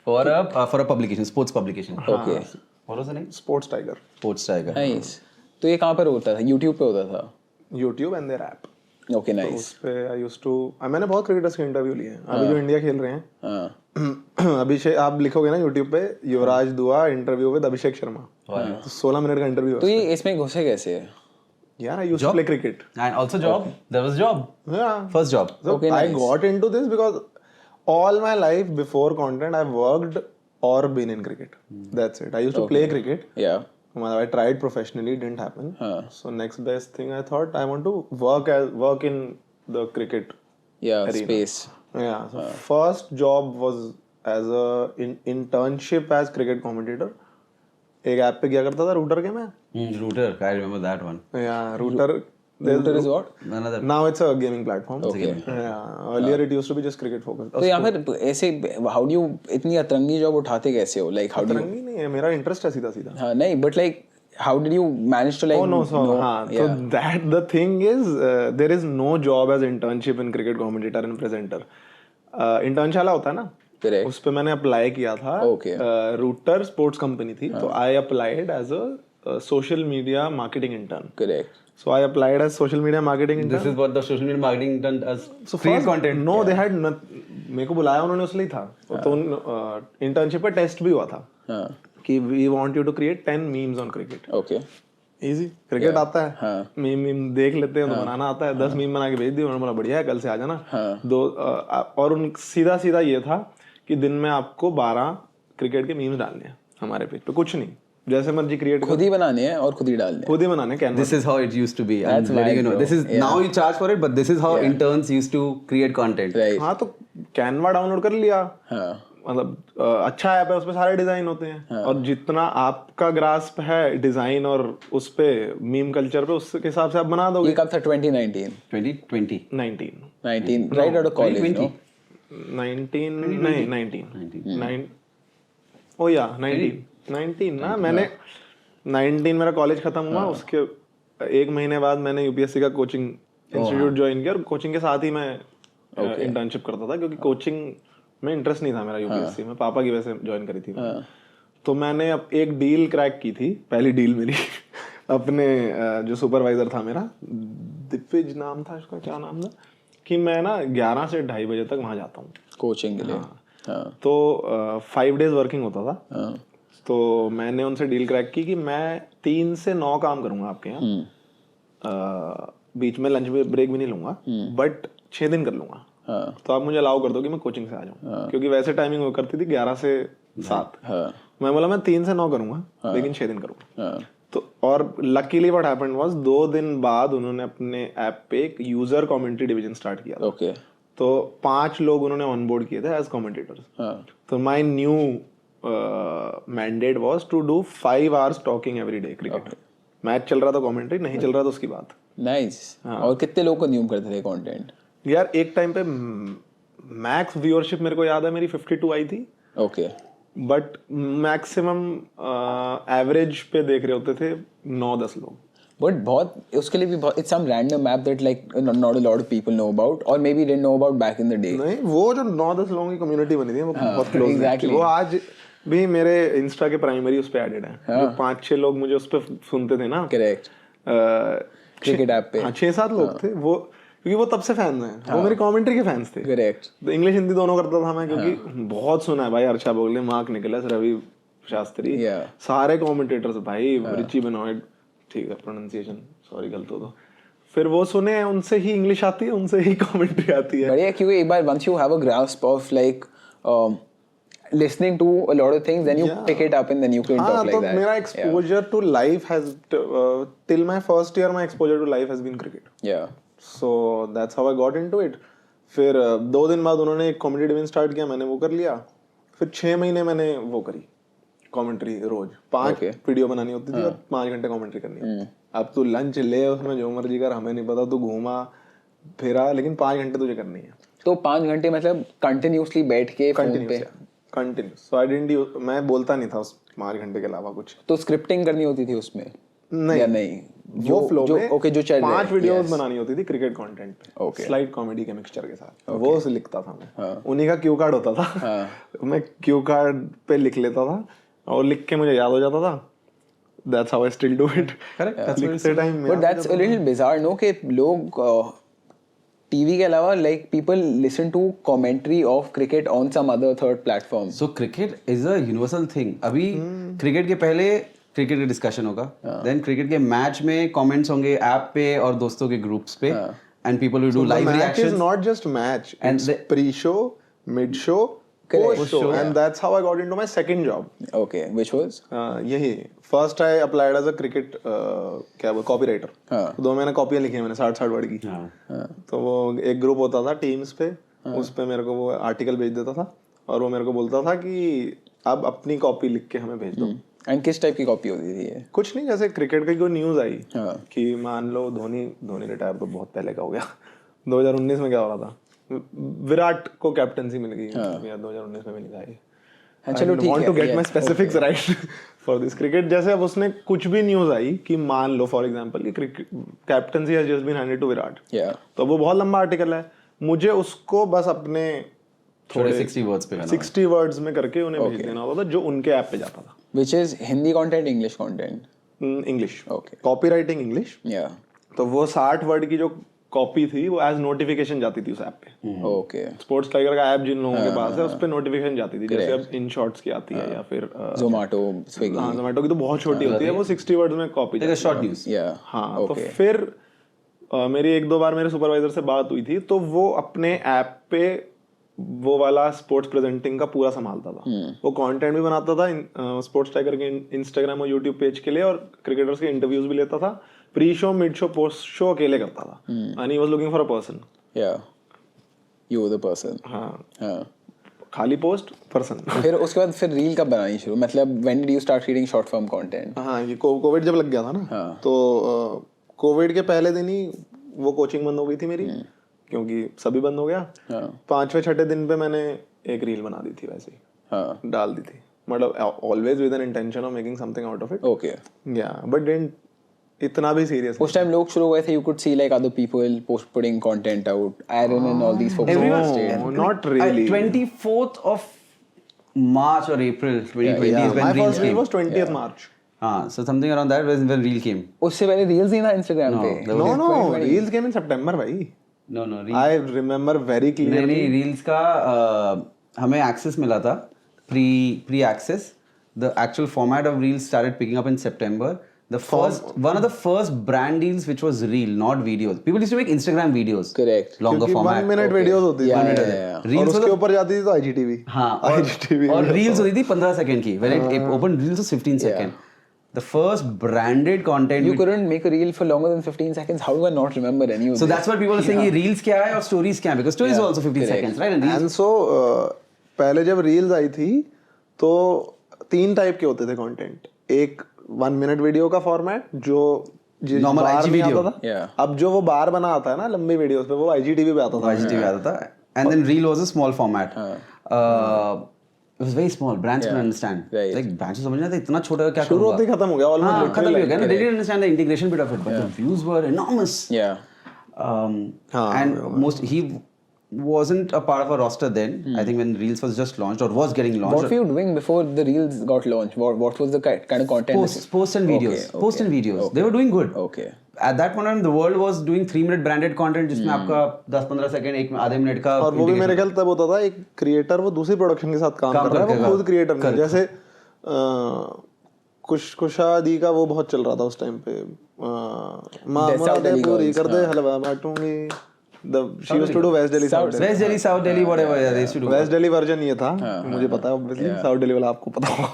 For a publication, sports publication. Okay. What was the name? Sports Tiger. Sports Tiger. Nice. तो ये कहाँ पर होता था? YouTube पे होता था. YouTube and their app. Okay, nice. उस पे I used to. मैंने बहुत क्रिकेटर्स के इंटरव्यू लिए हैं. अभी जो इंडिया खेल रहे हैं. हाँ. अभिषेक, आप लिखोगे ना YouTube पे युवराज दुआ इंटरव्यू विद अभिषेक शर्मा, तो 16 मिनट का इंटरव्यू तो है. ये इसमें घुसे कैसे? यार I used to play cricket. And also job. There was job. Yeah. First job. So Okay, I nice. got into this because all my life before content I've worked or been in cricket. That's it. I used to play cricket. Yeah. I tried professionally, didn't happen. So next best thing I thought I want to work in the cricket. Yeah. Arena. Space. Yeah. So first job was as a internship as cricket commentator. एक app पे क्या करता था, router के मैं. Router. I remember that one. Yeah, router. Router is what? Another. Now it's a gaming platform. Okay. Yeah. Earlier it used to be just cricket focused. तो यहाँ पर ऐसे how do you इतनी अतरंगी जॉब उठाते कैसे हो? Like how do you? अतरंगी नहीं है, मेरा इंटरेस्ट है सीधा सीधा. हाँ नहीं, but like how did you manage to like? Oh no, so know? हाँ, so Yeah. that the thing is there is no job as internship in cricket commentator and presenter. Internship वाला होता है ना, Correct. उस पे मैंने apply किया था. Okay. रूटर स्पोर्ट्स कंपनी थी, तो I applied as a social media marketing intern. Correct. So I applied as social media marketing intern. This is what the social media marketing done as So create first, content. No, they had मेरे को बुलाया उन्होंने उसलिए था. तो internship पे test भी हुआ था हाँ. कि we want you to create 10 memes on cricket. Okay. Easy. Cricket आता है, हाँ. मीम देख लेते हैं, तो बनाना आता है. 10 मीम बना के भेज दिए, उन्होंने बोला बढ़िया है, कल से आ जाना. और उन सीधा ये था कि दिन में आपको 12 क्रिकेट के मीम्स डालने हैं हमारे पेज पे, कुछ नहीं, जैसे मर्जी क्रिएट खुद ही बनाने हैं और खुद ही डालने हैं. खुद ही बनाने Canva. This is how it used to be. That's I'm letting you wild, know. bro. This is Yeah. now you charge for it, but this is how interns used to create content. Right. हाँ, तो Canva download कर लिया. हाँ. मतलब अच्छा app है, उसपे सारे डिजाइन होते हैं, और जितना आपका ग्रास्प है डिजाइन और उस पे मीम कल्चर पे, उसके हिसाब से आप बना दोगे. ये कब था? 2019. 2020. 19 Right out of college. 2020. No? 19 ओ या 19 ना. मैंने 19 मेरा कॉलेज खत्म हुआ, उसके एक महीने बाद मैंने यूपीएससी का कोचिंग इंस्टीट्यूट ज्वाइन किया, और कोचिंग के साथ ही मैं इंटर्नशिप करता था, क्योंकि कोचिंग में इंटरेस्ट नहीं था मेरा यूपीएससी में. पापा की वजह से ज्वाइन करी थी. तो मैंने अब एक डील क्रैक की थी, पहली डील मेरी अपने जो सुपरवाइजर था मेरा, दिग्विज नाम था उसका, क्या नाम था, कि मैं ना 11 से 2:30 बजे तक वहाँ जाता हूँ कोचिंग के लिए. हाँ. तो 5 days वर्किंग होता था. हाँ. तो मैंने उनसे डील क्रैक की कि मैं 3 से 9 काम करूंगा आपके यहाँ, बीच में लंच ब्रेक भी नहीं लूंगा, बट 6 दिन कर लूंगा. तो आप मुझे अलाउ कर दो कि मैं कोचिंग से आ जाऊँ, क्योंकि वैसे टाइमिंग वो करती थी 11 से 7. मैं बोला मैं 3 से 9 करूंगा, लेकिन 6 दिन करूंगा. तो और लकीली व्हाट हैपेंड वाज 2 दिन बाद उन्होंने अपने ऐप पे एक यूजर कमेंट्री डिवीजन स्टार्ट किया था. Okay. तो 5 लोग उन्होंने ऑनबोर्ड किए थे एज कमेंटेटर्स. हाँ. तो my new mandate was to do 5 hours talking every day cricket. Match चल रहा था कमेंट्री, नहीं चल रहा था उसकी बात. Nice. और कितने लोग कंज्यूम करते थे कंटेंट? यार एक टाइम पे मैक्स व्यूअरशिप मेरे को याद है मेरी 52 आई थी. Okay. बट मैक्सिमम एवरेज पे देख रहे होते थे 9-10 लोग. But बहुत उसके लिए भी बहुत it's some random app that like not a lot of people know about or maybe didn't know about back in the day. नहीं, वो जो 9-10 लोगों की कम्युनिटी बनी थी वो बहुत क्लोज exactly. वो आज भी मेरे इंस्टा के प्राइमरी उस पे एडेड है। जो 5-6 लोग मुझे उस पे सुनते थे ना, Correct. क्रिकेट ऐप पे। हाँ 6-7 लोग थे वो, क्योंकि वो तब से फैन हैं, वो मेरी कमेंट्री के फैंस थे। Correct. तो इंग्लिश हिंदी दोनों करता था मैं, क्योंकि बहुत सुना है भाई, अर्षा बोगले, मार्क निकलस, रवि शास्त्री, सारे कमेंटेटर्स भाई, रिची बेनॉयड, ठीक है प्रोनाउंसिएशन सॉरी गलत हो तो, फिर वो सुने हैं, उनसे ही इंग्लिश आती है, उनसे ही कमेंट्री आती है। बढ़िया, क्योंकि एक बार once you have a grasp of like listening to a lot of things, then you pick it up and then you can talk like तो that. मेरा exposure to life has till my first year, my exposure to life has been cricket. Yeah. So that's how I got into it. फिर 2 दिन बाद उन्होंने एक comedy division start किया, मैंने वो कर लिया। फिर 6 महीने मैंने वो करी कमेंट्री, रोज 5 वीडियो बनानी होती थी और 5 घंटे कमेंट्री करनी होती। अब तू लंच ले, उसमें जो मर्जी कर, हमें नहीं पता, तू घूमा फिरा, लेकिन 5 घंटे तुझे करनी है। तो 5 घंटे मतलब कंटिन्यूसली बैठ के कंटिन्यूस। सो आई डिडंट, मैं बोलता नहीं था उस 5 घंटे के अलावा कुछ। तो स्क्रिप्टिंग करनी होती थी उसमें? नहीं या नहीं, वो फ्लो में ओके जो चल रहा है 5 वीडियोस बनानी होती थी क्रिकेट कंटेंट पे, स्लाइड कॉमेडी के मिक्सचर के साथ। वो उसे लिखता था मैं, उन्हीं का क्यू कार्ड होता था, मैं क्यू कार्ड पे लिख लेता था और लिख के मुझे याद हो जाता था। That's how I still do it. Correct. लिखते time But that's a little bizarre, no? कि लोग टीवी के अलावा like people listen to commentary of cricket on some other third platform. So cricket is a universal thing. अभी cricket के पहले cricket का discussion होगा, देन क्रिकेट के मैच में कमेंट्स होंगे ऐप पे और दोस्तों के ग्रुप्स पे, and people will do live reactions. Match is not just match. And It's pre-show, mid-show, post-show, and that's how I got into my second job. Okay, which was? यही first I applied as a cricket क्या वो copywriter. 2 महीने कॉपियां लिखी हैं मैंने 60 word की। तो वो एक ग्रुप होता था टीम्स पे, उस पे मेरे को वो आर्टिकल भेज देता था और वो मेरे को बोलता था कि अब अपनी कॉपी लिख के हमें भेज दो। एंड किस टाइप की कॉपी होती थी ये? कुछ नहीं, जैसे क्रिकेट की कोई न्यूज आई कि मान लो धोनी रिटायर, तो बहुत पहले का हो गया, 2019 में क्या हो रहा था, विराट को कैप्टनसी मिल गई या 2019 में मिली थी। चलो ठीक है, want to get my specifics right for this cricket। जैसे अब उसने कुछ भी न्यूज आई कि मान लो फॉर एग्जांपल कि captaincy has just been handed to Virat, तो वो बहुत लंबा आर्टिकल है, मुझे उसको बस अपने थोड़े 60 वर्ड्स में करके उन्हें भेज देना होता था, जो उनके ऐप पे जाता था। Which is Hindi content, English content? English. Okay. Copywriting English. Yeah. तो वो 60 वर्ड की जो कॉपी थी वो एज नोटिफिकेशन जाती थी उस ऐप पे। Okay. स्पोर्ट्स टाइगर का ऐप जिन लोगों के पास है, उस पे नोटिफिकेशन जाती थी, जैसे अब इन शॉर्ट्स की आती है या फिर Zomato, Swiggy। हाँ, Zomato की तो बहुत छोटी होती है, वो 60 वर्ड्स में कॉपी, शॉर्ट न्यूज़। हाँ, तो फिर मेरी 1-2 बार मेरे सुपरवाइजर से बात हुई थी, तो वो अपने ऐप पे वो वाला स्पोर्ट्स प्रेजेंटिंग का पूरा संभालता था। वो कंटेंट भी बनाता था स्पोर्ट्स टाइगर के इंस्टाग्राम और यूट्यूब पेज के लिए, और क्रिकेटर्स के इंटरव्यूज भी लेता था। Pre show, mid show, post show अकेले करता था, and he was looking for a person. Yeah. You were the person. हाँ, खाली पोस्ट पर्सन। फिर उसके बाद फिर रील कब बनानी शुरू, मतलब when did you start creating short form content? हाँ, ये कोविड जब लग गया था ना, तो कोविड के पहले दिन ही वो कोचिंग बंद हो गई थी मेरी, क्योंकि सभी बंद हो गया। 5वें-6ठे दिन पे मैंने एक रील बना दी थी, वैसे ही डाल दी थी, मतलब always with an intention of making something out of it. Okay. या बट डिडंट इतना भी सीरियस। उस टाइम लोग शुरू हुए थे, you could see like other people putting content out, Aaron and all these folks. Not really. 24th of March or April 2020 is when My Reels first reel came. was 20th March. हाँ, so something around that was when Reel came. उससे पहले reels ही था Instagram पे? No, reels came in September भाई। No, I remember very clearly. नहीं, reels का हमें access मिला था, pre access. The actual format of Reels started picking up in September. One of the first brand deals which was Reel, not videos. People used to make Instagram videos. Correct. Longer क्योंकि format. 1 minute videos होती थी, और Reels उसके ऊपर जाती थी तो IGTV। हाँ, और Reels होती थी 15 सेकंड की। When it opened, Reels was 15 second. The first branded content. You couldn't make a reel for longer than 15 seconds. How do I not remember any of this? So that's what people are saying. Reels क्या है और stories क्या है? Because stories are also 15 seconds, right? And And so पहले जब reels आई थी तो 3 type के होते थे कंटेंट। एक 1 minute वीडियो का फॉर्मेट जो Normal बार IG में video. आता था। अब जो वो बार बना आता है ना लंबी वीडियोस पे, वो IGTV पे आता था। IGTV आता था, and then Reel was a small format. It was very small. Brands couldn't understand. Right. Like brands को समझना था इतना छोटा क्या शुरू होते ही करूँगा? खत्म हो गया almost हाँ, literally खत्म हो like- गया ना. They didn't understand the integration bit of it, but the views were enormous. Yeah. And he wasn't a part of a roster then. I think when Reels was just launched or was getting launched. What were you doing before the reels got launched? What was the kind of content? Posts and videos. Okay, Posts and okay, videos. okay. They were doing good. Okay. At that point in the world was doing 3-minute branded content जिसमें आपका 10-15 second एक आधे minute का और वो भी मेरे ख्याल तब होता था एक क्रिएटर वो दूसरी प्रोडक्शन के साथ काम कर रहा है वो खुद क्रिएटर नहीं जैसे कुशादी का वो बहुत चल रहा था उस टाइम पे पूरी कर दे हलवा बांटूंगी she used to do West Delhi South Delhi South Delhi whatever yeah, they used to do West Delhi version ये था मुझे पता है obviously South Delhi वाला आपको पता होगा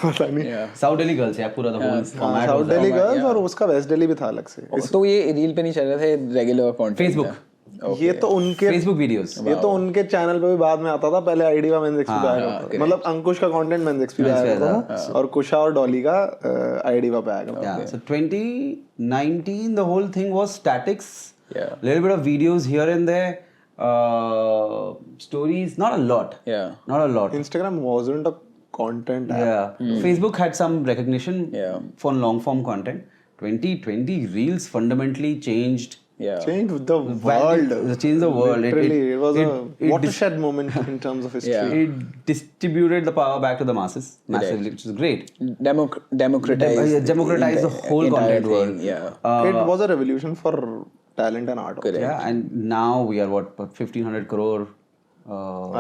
पता नहीं South Delhi girls या पूरा the whole format South Delhi girls और उसका West Delhi भी था अलग से तो ये रील पे नहीं चल रहे थे रेगुलर कंटेंट Facebook ये तो उनके Facebook videos ये तो उनके चैनल पे भी बाद में आता था पहले आईडी मेंस एक्सपी पे आया करता था मतलब अंकुश का कंटेंट मेंस एक्सपी पे आया करता था और कुशा और डॉली का आईडी पे आया करता था yeah so 2019 the whole thing was statics Yeah. little bit of videos here and there stories not a lot Yeah. not a lot Instagram wasn't a content app. yeah Facebook had some recognition Yeah. for long form content 2020 Reels fundamentally changed Yeah. Changed the world. changed the world. Literally, it was a it watershed moment in terms of history. Yeah. It distributed the power back to the masses massively, which is great. Democratized Democratized the whole entire content thing, world. Yeah. It was a revolution for talent and art. also. Yeah, and now we are what 1500 crore.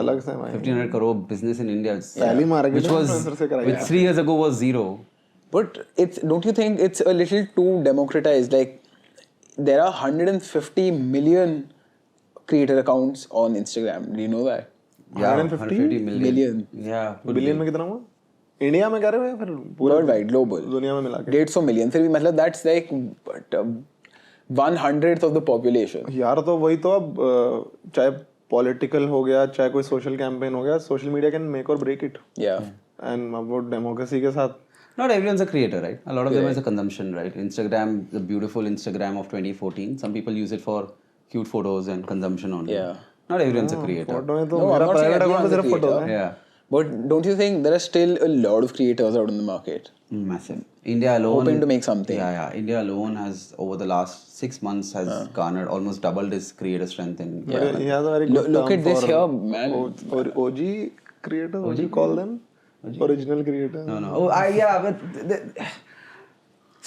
अलग से भाई 1500 crore business in India, पहली market which was influencer से कराई which 3 years ago was zero. But don't you think it's a little too democratized? Like there are 150 million creator accounts on Instagram. Do you know that? Yeah, 150 million. Yeah, could billion में कितना हुआ India में कह रहे हो या फिर पूरा Worldwide, global. दुनिया में मिला के 150 million. फिर भी मतलब that's like 1/100th of the population. यार तो वही तो अब चाहे पॉलिटिकल हो गया चाहे कोई सोशल कैंपेन हो गया सोशल मीडिया कैन मेक और ब्रेक इट Yeah. एंड अब वो डेमोक्रेसी के साथ Not everyone's a creator, right? A lot of them is a consumption, right? Instagram, the beautiful Instagram of 2014. Some people use it for cute photos and consumption only. Yeah. Not everyone's a creator. Photo में तो No, I'm मेरा not saying private account पे everyone's a सिर्फ photo creator. है Yeah. But don't you think there are still a lot of creators out in the market? Massive. India alone. Hoping to make something. Yeah, yeah. India alone has, over the last 6 months, has garnered almost doubled its creator strength in. But he has a very good Look term at this for here, man. OG creators what do you call them original creators No, no. Oh, yeah, but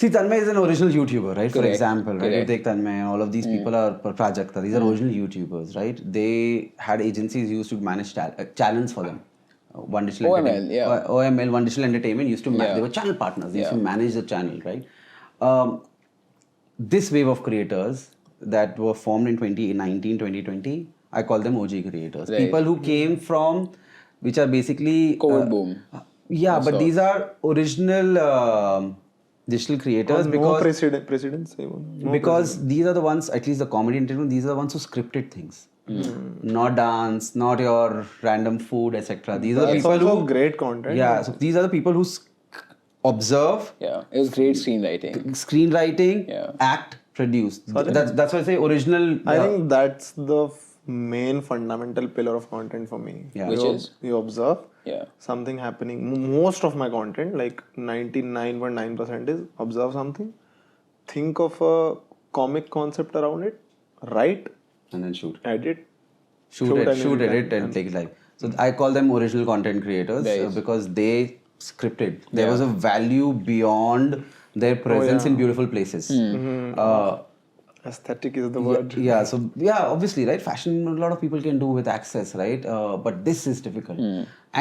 see, Tanmay is an original YouTuber, right? For Correct, example, right? You correct. take Tanmay, all of these people are Prajakta. These are original YouTubers, right? They had agencies used to manage channels for them. One Digital OML, Entertainment. yeah. OML, One Digital Entertainment used to manage. Yeah. They were channel partners. They used to Yeah. manage the channel, right? This wave of creators that were formed in 2019, 2020, I call them OG creators. Right. People who came from, which are basically COVID boom. Yeah, but these are original digital creators no because precedence because these are the ones, at least the comedy entertainment, these are the ones who scripted things. Not dance, not your random food, etc. These are the that's people also who great content yeah. So these are the people who observe, Yeah. It was great screenwriting. screenwriting, Yeah. act, produce. That's why I say original. I think that's the main fundamental pillar of content for me Yeah. Which you, is? you observe Yeah. something happening most of my content like 99.9% is observe something think of a comic concept around it write and then shoot. edit shoot edit and take it live. So I call them original content creators Right. because they scripted. There was a value beyond their presence in beautiful places. aesthetic is the word Yeah, so yeah, obviously, right? Fashion, a lot of people can do with access, right? But this is difficult,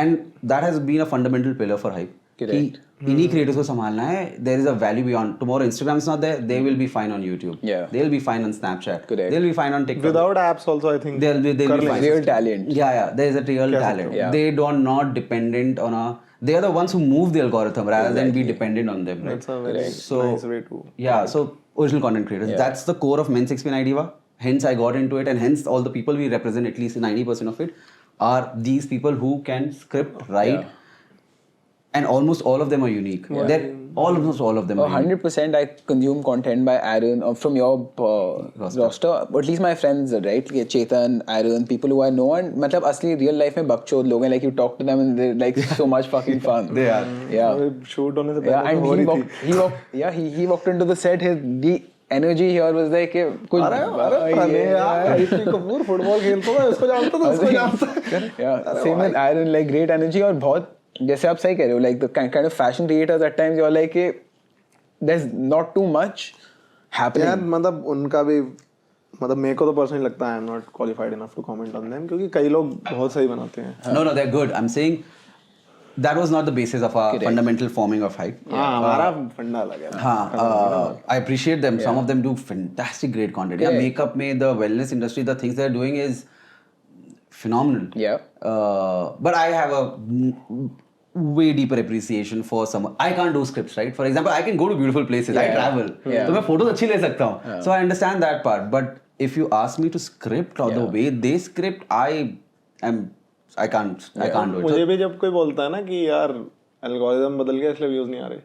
and that has been a fundamental pillar for Hype. Correct. इन्हीं creators को संभालना है. There is a value beyond. Tomorrow, Instagram is not there. They will be fine on YouTube. Yeah. They'll be fine on Snapchat. Correct. They'll be fine on TikTok. without apps also I think They'll be fine. Real talent. Yeah, there is a real talent. Yeah. They are not dependent on a. They are the ones who move the algorithm rather than be dependent on them. Right? that's a very nice way to Yeah, so original content creators. That's the core of Men 6 Idea. Hence, I got into it, and hence all the people we represent, at least 90% of it, are these people who can script, write, and almost all of them are unique. They're almost all of them are unique. 100% I consume content by Aaron from your roster. But at least my friends, right? Like Chetan, Aaron, people who I know, and मतलब असली real life में बकचोद लोग हैं. Like you talk to them and they're like so much fucking fun. They are. Yeah. Shoot होने से Yeah, पहले and तो हो he रही थी। he walked into the set. The energy here was like कि कुछ अरे प्रणय यार, ऋषि कपूर फुटबॉल खेलता था, इसको जानता था, उसको जानता। Yeah, same with Aaron, like great energy और बहुत जैसे आप सही कह रहे हो, like the kind of fashion creators at times you're like there's not too much happening. यार मतलब उनका भी मतलब मेरे को तो पर्सनली लगता है I am not qualified enough to comment on them, क्योंकि कई लोग बहुत सही बनाते हैं। No, they're good. I'm saying that was not the basis of our fundamental forming of hype. हाँ, हमारा फंडा अलग है। I appreciate them. Some of them do fantastic, great content. Yeah, makeup, में the wellness industry, the things they're doing is phenomenal. Yeah. But I have a way deeper appreciation for someone. I can't do scripts, right? For example, I can go to beautiful places. I travel. Yeah. तो मैं photos अच्छी ले सकता हूँ. So I understand that part. But if you ask me to script or the way they script, I can't do it. मुझे भी जब कोई बोलता है ना कि यार एल्गोरिदम बदल गया इसलिए व्यूज नहीं आ रहे,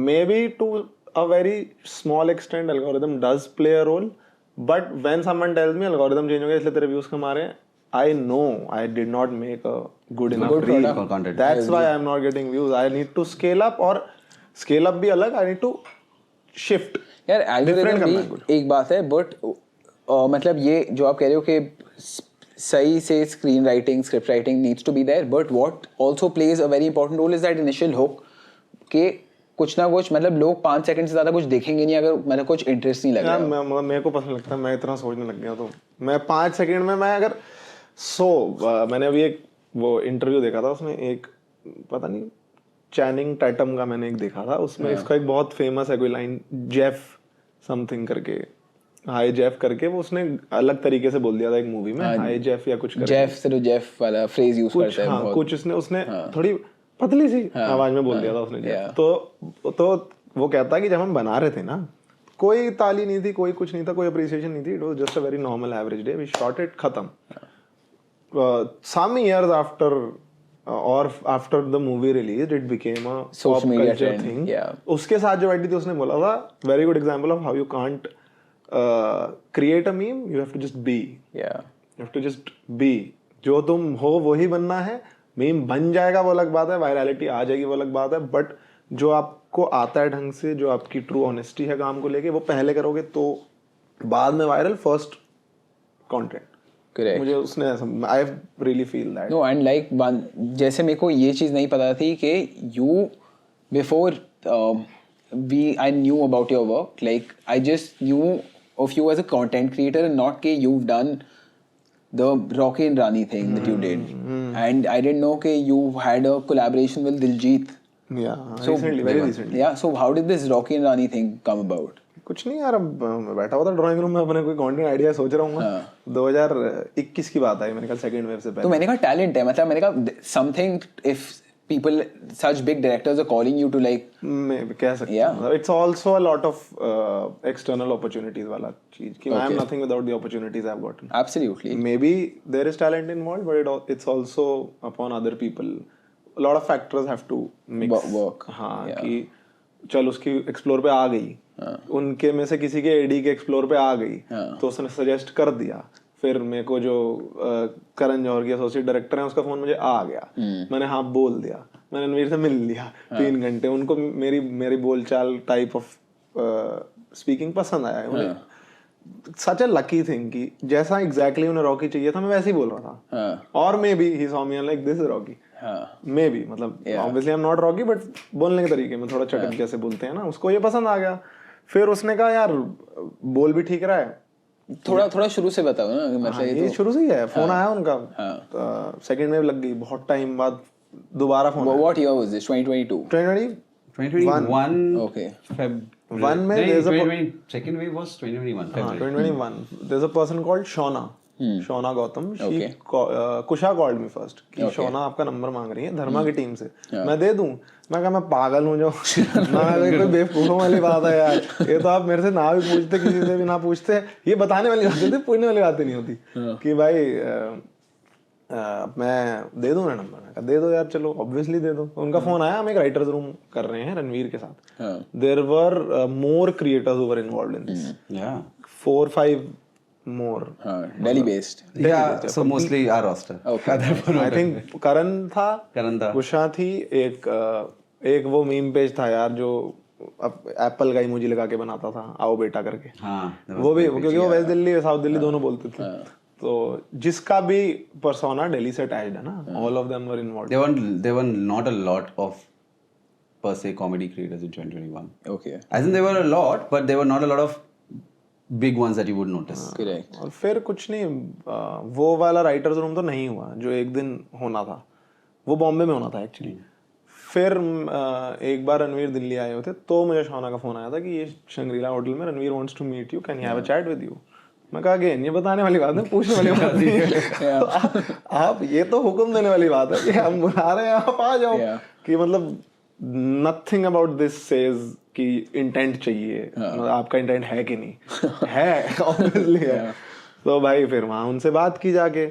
maybe to a very small extent algorithm does play a role, but when someone tells me algorithm change हो गया इसलिए तेरे व्यूज कम आ रहे हैं, I know I did not make a good enough reel. Content. That's why I'm not getting views. I need to scale up, और scale up भी अलग, I need to shift. यार एल्गोरिथम भी एक बात है, बट मतलब ये जो आप कह रहे हो कि सही से screen writing, script writing needs to be there, but what also plays a very important role is that initial hook के कुछ ना कुछ मतलब लोग 5 सेकंड से ज्यादा कुछ देखेंगे नहीं अगर मतलब कुछ इंटरेस्ट नहीं लगेगा। यार मेरे को पसंद लगता है, मैं इतना सोचने लग गया तो मैं 5 सेकंड में मैं अगर मैंने अभी एक वो इंटरव्यू देखा था, उसमें एक पता नहीं चैनिंग टैटम का मैंने एक देखा था, उसमें इसका एक बहुत फेमस है कोई लाइन, जेफ समथिंग करके, हाय जेफ करके, वो उसने अलग तरीके से बोल दिया था एक मूवी में, हाय जेफ या कुछ करके, जेफ से तो जेफ वाला फ्रेज यूज करता है बहुत, कुछ उसने थोड़ी पतली सी आवाज में बोल दिया था उसने जेफ। तो वो कहता है कि जब हम बना रहे थे ना, कोई ताली नहीं थी, कोई कुछ नहीं था, कोई अप्रिसिएशन नहीं थी, it was just a very normal average day, we shot it, खत्म। Some years after after the movie released, it became a social pop media culture trend, thing. yeah. उसके साथ जो बैठी थी उसने बोला था, very good example of how you can't create a meme, you have to just be. Yeah. You have to just be. जो तुम हो वही बनना है, मीम बन जाएगा वो अलग बात है, वायरलिटी आ जाएगी वो अलग बात है, बट जो आपको आता है ढंग से, जो आपकी ट्रू ऑनेस्टी है काम को लेके, वो पहले करोगे तो बाद में वायरल, फर्स्ट कंटेंट। Correct. मुझे उसने I really feel that. No, and like जैसे मेरे को ये चीज़ नहीं पता थी कि you before I knew about your work, like I just knew of you as a content creator and not कि you've done the Rocky and Rani thing that you did, and I didn't know कि you had a collaboration with Diljit. Yeah, very recently. Yeah, so how did this Rocky and Rani thing come about? कुछ नहीं यार, अब बैठा हुआ था drawing room में, अपने कोई कंटेंट आइडिया सोच रहा हूँ मैं। 2021 की बात आई, मैंने कहा सेकंड वेव से पहले। तो मैंने कहा टैलेंट है, मतलब मैंने कहा something, if people such big directors are calling you to like कह सकते हैं, it's also a lot of external opportunities वाला चीज कि I am nothing without the opportunities I've gotten. Absolutely. Maybe there is talent involved, but it's also upon other people. A lot of factors have to mix. Work. हाँ, कि चल उसकी explore पे आ गई, उनके में से किसी के एडी के एक्सप्लोर पे आ गई, तो उसने सजेस्ट कर दिया, फिर मेरे को जो करण जौहर की एसोसिएट डायरेक्टर है उसका फोन मुझे आ गया, मैंने हाँ बोल दिया, मैंने रणवीर से मिल लिया 3 घंटे, उनको मेरी बोलचाल टाइप ऑफ स्पीकिंग पसंद आया उन्हें। सच अ लकी थिंग कि जैसा एग्जैक्टली उन्हें रॉकी चाहिए था मैं वैसे ही बोल रहा था, और maybe he saw me like this is Rocky, maybe, मतलब obviously I am not Rocky, but बोलने के तरीके में थोड़ा चटक जैसे बोलते हैं ना, उसको ये पसंद आ गया। फिर उसने कहा यार बोल भी ठीक रहा है, थोड़ा शुरू से बताओ ना, मतलब ये शुरू से ही है। फोन आया उनका, सेकंड वेव लग गई, बहुत टाइम बाद दोबारा phone. What year was this? 2022? 2021. Okay. Feb. One में there's a second wave was 2021. February. 2021. There's a person called Shona. Shona Gautam. She Kusha called me first कि शोना आपका नंबर मांग रही है धर्मा की टीम से, मैं दे दूं? मैं कहा मैं पागल हूँ जो मैं कोई बेवकूफों वाली बात है यार, ये तो आप मेरे से ना भी पूछते, किसी से भी ना पूछते, ये बताने वाली बात होती, पूछने वाली बातें नहीं होती कि भाई मैं दे दूँ ना नंबर, मैं कहा दे दो यार, चलो ऑब्वियसली दे दो। उनका फोन आया, हम एक राइटर्स रूम कर रहे हैं रणवीर के साथ। There were more creators who were involved in this, 4-5 more, Delhi based. Yeah, so mostly our roster. Okay. I think Karan था, उषा थी, एक वो मीम पेज था यार जो एप्पल का इमोजी लगा के बनाता था, आओ बेटा करके। वो भी, क्योंकि वो वेस्ट दिल्ली साउथ दिल्ली दोनों बोलते थे, तो जिसका भी पर्सोना दिल्ली से अटैच्ड है ना, all of them were involved. There were not a lot of per se comedy creators in 2021. Okay. I think there were a lot, but there were not a lot of big ones that you would notice. Correct. और फिर कुछ नहीं, वो वाला writers room तो नहीं हुआ जो एक दिन होना था, वो बॉम्बे में होना था एक्चुअली। फिर एक बार रणवीर दिल्ली आए होते, तो मुझे शौना का फोन आया था कि ये शंग्रीला होटल में Ranveer wants to meet you, can he have a chat with you. मैं कहा अगेन ये बताने वाली बात है, पूछने वाली बात नहीं है। आप ये तो हुक्म देने वाली बात है कि हम बुला रहे हैं, आप आ जाओ। कि मतलब नथिंग अबाउट दिस सेज कि इंटेंट चाहिए, मतलब आपका इंटेंट है कि नहीं है, ऑब्वियसली है। तो भाई फिर वहाँ उनसे बात की जाके,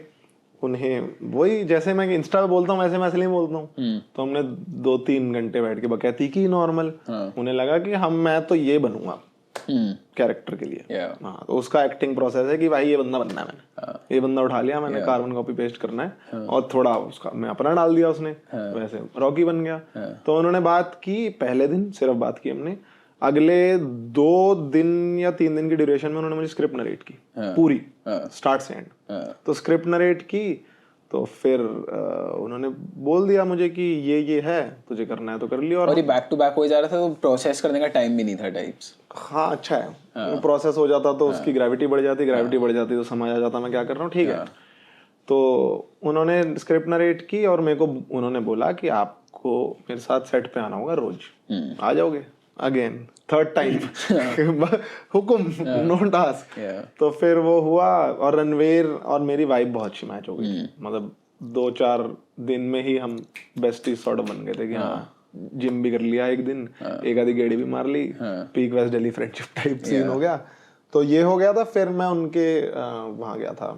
उन्हें वही जैसे मैं इंस्टा पे बोलता हूँ वैसे मैं इसलिए बोलता हूँ। तो हमने 2-3 घंटे बैठ के बकैती की नॉर्मल। उन्हें लगा कि मैं तो ये बनूंगा कैरेक्टर के लिए। हाँ, तो उसका एक्टिंग प्रोसेस है कि भाई ये बंदा बनना है, मैंने ये बंदा उठा लिया, मैंने कार्बन कॉपी पेस्ट करना है, और थोड़ा उसका मैं अपना डाल दिया, उसने वैसे रॉकी बन गया। तो उन्होंने बात की, पहले दिन सिर्फ बात की हमने, अगले 2 दिन या 3 दिन की ड्यूरेशन में उन्होंने मुझे स्क्रिप्ट नरेट की पूरी, स्टार्ट से एंड। तो स्क्रिप्ट नरेट की, तो फिर उन्होंने बोल दिया मुझे कि ये है, तुझे करना है तो कर लिया। और ये बैक टू बैक हो जा रहा था, तो प्रोसेस करने का टाइम भी नहीं था टाइप्स। हाँ अच्छा है, प्रोसेस हो जाता तो उसकी ग्रेविटी बढ़ जाती, ग्रेविटी बढ़ जाती तो समझ आ जाता मैं क्या कर रहा हूँ, ठीक है। तो उन्होंने स्क्रिप्ट नरेट की, और मेरे को उन्होंने बोला कि आपको मेरे साथ सेट पे आना होगा रोज, आ जाओगे? अगेन थर्ड टाइम हुकुम, नो टास्क। तो फिर वो हुआ, और रणवीर और मेरी वाइब बहुत अच्छी मैच हो गई। मतलब 2-4 दिन में ही हम बेस्टी सॉर्ट बन गए थे कि हाँ, जिम भी कर लिया एक दिन, एक आधी गेड़ी भी मार ली, peak west Delhi friendship type scene हो गया। तो ये हो गया था। फिर मैं उनके वहाँ गया था,